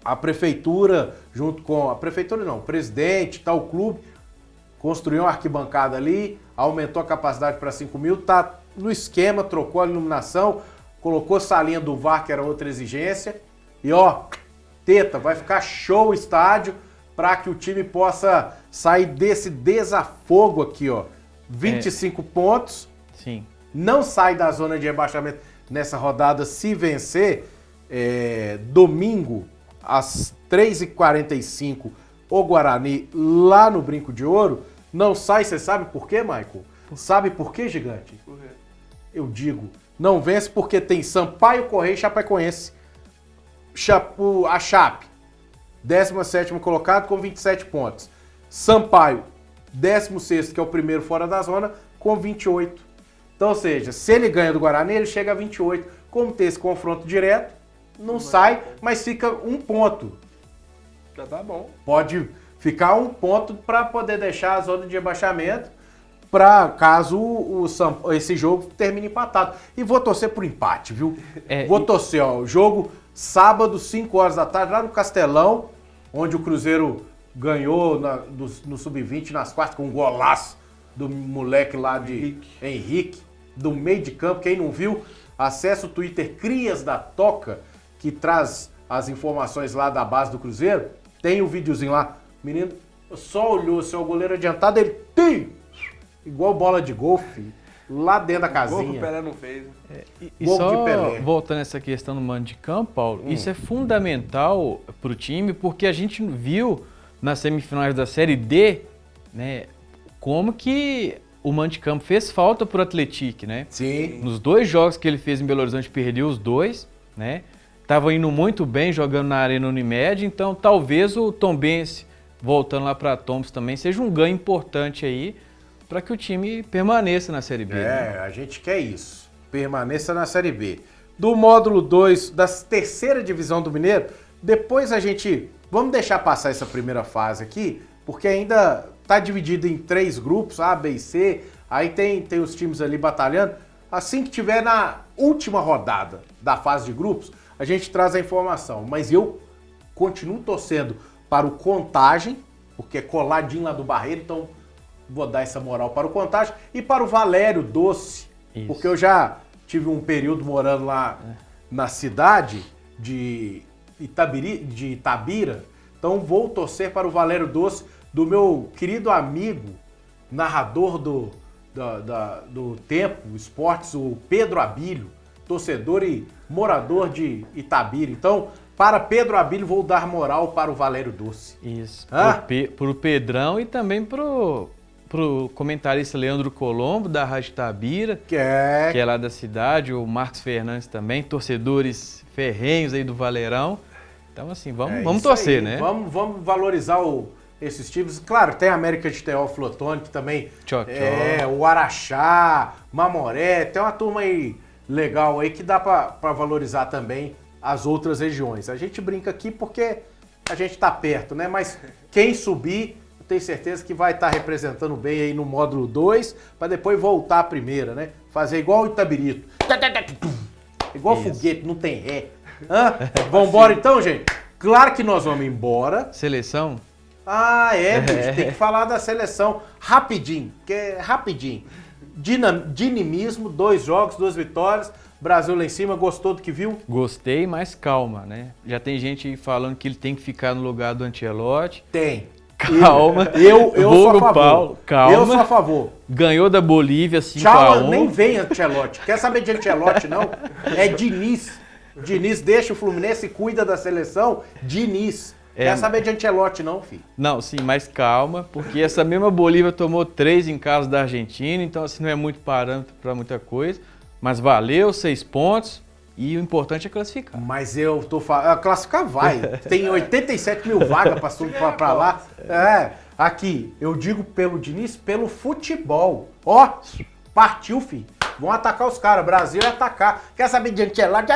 a prefeitura, junto com o presidente, o clube, construiu uma arquibancada ali, aumentou a capacidade para 5 mil, tá no esquema, trocou a iluminação, colocou salinha do VAR, que era outra exigência, e vai ficar show o estádio para que o time possa sair desse desafogo aqui, 25 pontos.
Sim.
Não sai da zona de rebaixamento nessa rodada se vencer. Domingo, às 3h45, o Guarani, lá no Brinco de Ouro, não sai. Você sabe por quê, Michael? Sabe por quê, Gigante?
Por quê?
Eu digo, não vence porque tem Sampaio Correia e Chapecoense. A Chape, 17º colocado com 27 pontos. Sampaio, 16º, que é o primeiro fora da zona, com 28. Então, ou seja, se ele ganha do Guarani, ele chega a 28. Como tem esse confronto direto, não sai, mas fica um ponto.
Já tá bom.
Pode ficar um ponto para poder deixar a zona de rebaixamento para caso esse jogo termine empatado. E vou torcer por empate, viu? Vou torcer, o jogo sábado, 5 horas da tarde, lá no Castelão, onde o Cruzeiro ganhou no Sub-20 nas quartas com um golaço do moleque lá de Henrique. do meio de campo. Quem não viu, acessa o Twitter Crias da Toca, que traz as informações lá da base do Cruzeiro. Tem o videozinho lá. O menino só olhou, se o goleiro adiantado, ele tem igual bola de golfe, lá dentro da casinha.
Gol que o Pelé não fez.
E
Gol
só
de Pelé.
voltando a essa questão do mando de campo, Paulo, isso é fundamental para o time, porque a gente viu nas semifinais da Série D, né, como que o mando de campo fez falta para o Atlético, né?
Sim.
Nos 2 jogos que ele fez em Belo Horizonte, perdeu os 2, né? Tava indo muito bem jogando na Arena Unimed, então talvez o Tombense, voltando lá para Tombos também, seja um ganho importante aí para que o time permaneça na Série B. Né?
A gente quer isso. Permaneça na Série B. Do módulo 2, da terceira divisão do Mineiro, depois a gente... Vamos deixar passar essa primeira fase aqui, porque ainda está dividido em 3 grupos, A, B e C, aí tem os times ali batalhando. Assim que tiver na última rodada da fase de grupos, a gente traz a informação. Mas eu continuo torcendo para o Contagem, porque é coladinho lá do Barreiro, então vou dar essa moral para o Contagem, e para o Valério Doce,
Isso.
porque eu já tive um período morando lá na cidade de Itabira, então vou torcer para o Valério Doce, do meu querido amigo, narrador do Tempo Esportes, o Pedro Abílio, torcedor e morador de Itabira. Então, para Pedro Abílio, vou dar moral para o Valério Doce.
Isso, pro Pedrão e também pro comentarista Leandro Colombo, da Rádio Itabira, que é lá da cidade, o Marcos Fernandes também, torcedores ferrenhos aí do Valerão. Então, assim, vamos torcer, né?
Vamos valorizar esses times. Claro, tem a América de Teófilo Otoni, que também... o Araxá, Mamoré, tem uma turma aí legal aí que dá para valorizar também as outras regiões. A gente brinca aqui porque a gente tá perto, né? Mas quem subir, eu tenho certeza que vai estar representando bem aí no módulo 2, para depois voltar à primeira, né? Fazer igual o Itabirito. Igual foguete, não tem ré. Vambora então, gente? Claro que nós vamos embora.
Seleção?
Bicho, tem que falar da seleção rapidinho, que é rapidinho. Dinamismo, 2 jogos, 2 vitórias. Brasil lá em cima, gostou do que viu?
Gostei, mas calma, né? Já tem gente aí falando que ele tem que ficar no lugar do Ancelotti.
Tem.
Calma.
Eu sou a favor.
Paulo, calma.
Eu sou a favor.
Ganhou da Bolívia 5-1.
Tchau, nem vem Ancelotti. Quer saber de Ancelotti, não? É Diniz. Diniz deixa o Fluminense e cuida da seleção. Diniz. Quer saber de Ancelotti, não, filho?
Não, sim, mas calma, porque essa mesma Bolívia tomou 3 em casa da Argentina, então assim não é muito parâmetro para muita coisa. Mas valeu, 6 pontos e o importante é classificar.
Mas eu tô falando, classificar vai. Tem 87 mil vagas para lá. Aqui, eu digo pelo Diniz, pelo futebol. Ó, partiu, filho. Vão atacar os caras, Brasil é atacar. Quer saber de Ancelotti?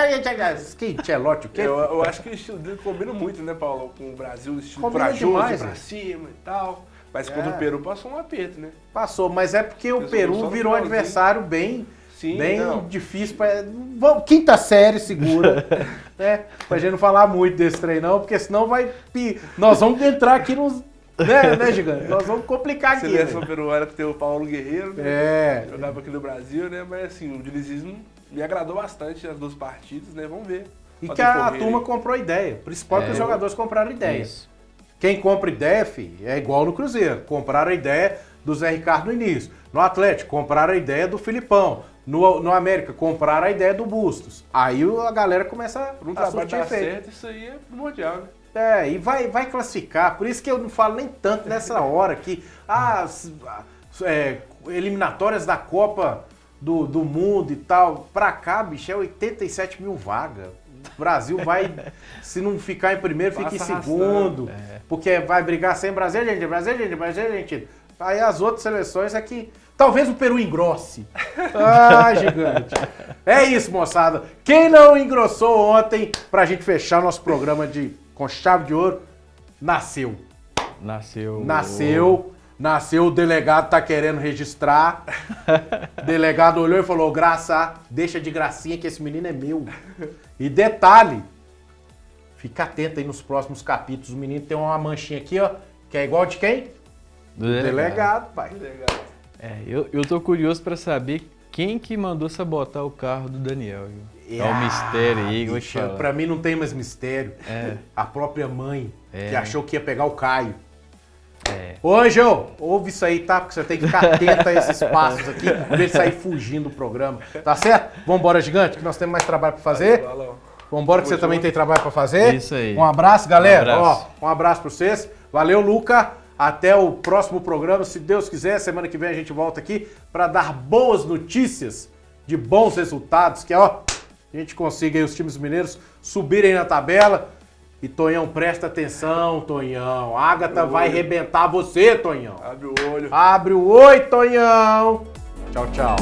Que Ancelotti, o quê?
Eu acho que o estilo dele combina muito, né, Paulo? Com o Brasil, o estilo
Combina
corajoso,
demais,
pra cima e tal. Mas contra o Peru passou um aperto, né?
Passou, mas é porque o Peru virou um adversário bem difícil. Quinta série segura, né? Pra gente não falar muito desse trem não, porque senão nós vamos entrar aqui nos... Né, gigante? Nós vamos complicar aqui.
Seleção peruana que tem o Paulo Guerreiro, né?
É.
Jogava aqui no Brasil, né? Mas assim, o dinizismo me agradou bastante as 2 partidas, né? Vamos ver.
E que a turma comprou ideia. Principal que os jogadores compraram ideia.
Isso.
Quem compra ideia, filho, é igual no Cruzeiro. Compraram a ideia do Zé Ricardo no início. No Atlético, compraram a ideia do Filipão. No América, compraram a ideia do Bustos. Aí a galera começa
Por um
a
trabalho
surtir
dar
efeito.
certo, isso aí é primordial, né?
E vai classificar. Por isso que eu não falo nem tanto nessa hora que eliminatórias da Copa do Mundo e tal. Pra cá, bicho, é 87 mil vagas. O Brasil vai, se não ficar em primeiro, fica em segundo. Porque vai brigar sem Brasil, gente. Aí as outras seleções é que... Talvez o Peru engrosse. Gigante. É isso, moçada. Quem não engrossou ontem, pra gente fechar nosso programa com chave de ouro, nasceu. Nasceu, o delegado tá querendo registrar. O delegado olhou e falou, deixa de gracinha que esse menino é meu. E detalhe, fica atento aí nos próximos capítulos. O menino tem uma manchinha aqui, ó, que é igual de quem?
Do
delegado, pai.
Eu tô curioso para saber quem que mandou sabotar o carro do Daniel, viu? É um
Ah,
mistério aí, que eu vou te
bicho,
falar.
pra mim não tem mais mistério. A própria mãe, que achou que ia pegar o Caio. Ô, Angel, ouve isso aí, tá? Porque você tem que ficar atento a esses passos aqui, pra ele sair fugindo do programa. Tá certo? Vambora, gigante, que nós temos mais trabalho pra fazer. Vambora, que você também tem trabalho pra fazer.
Isso aí.
Um abraço, galera.
Um abraço.
Ó, um abraço pra vocês. Valeu, Luca. Até o próximo programa, se Deus quiser. Semana que vem a gente volta aqui pra dar boas notícias de bons resultados, que ó, a gente consiga aí os times mineiros subirem na tabela. E Tonhão, presta atenção, Tonhão. A Agatha vai arrebentar você, Tonhão.
Abre o olho.
Abre o oi, Tonhão. Tchau, tchau.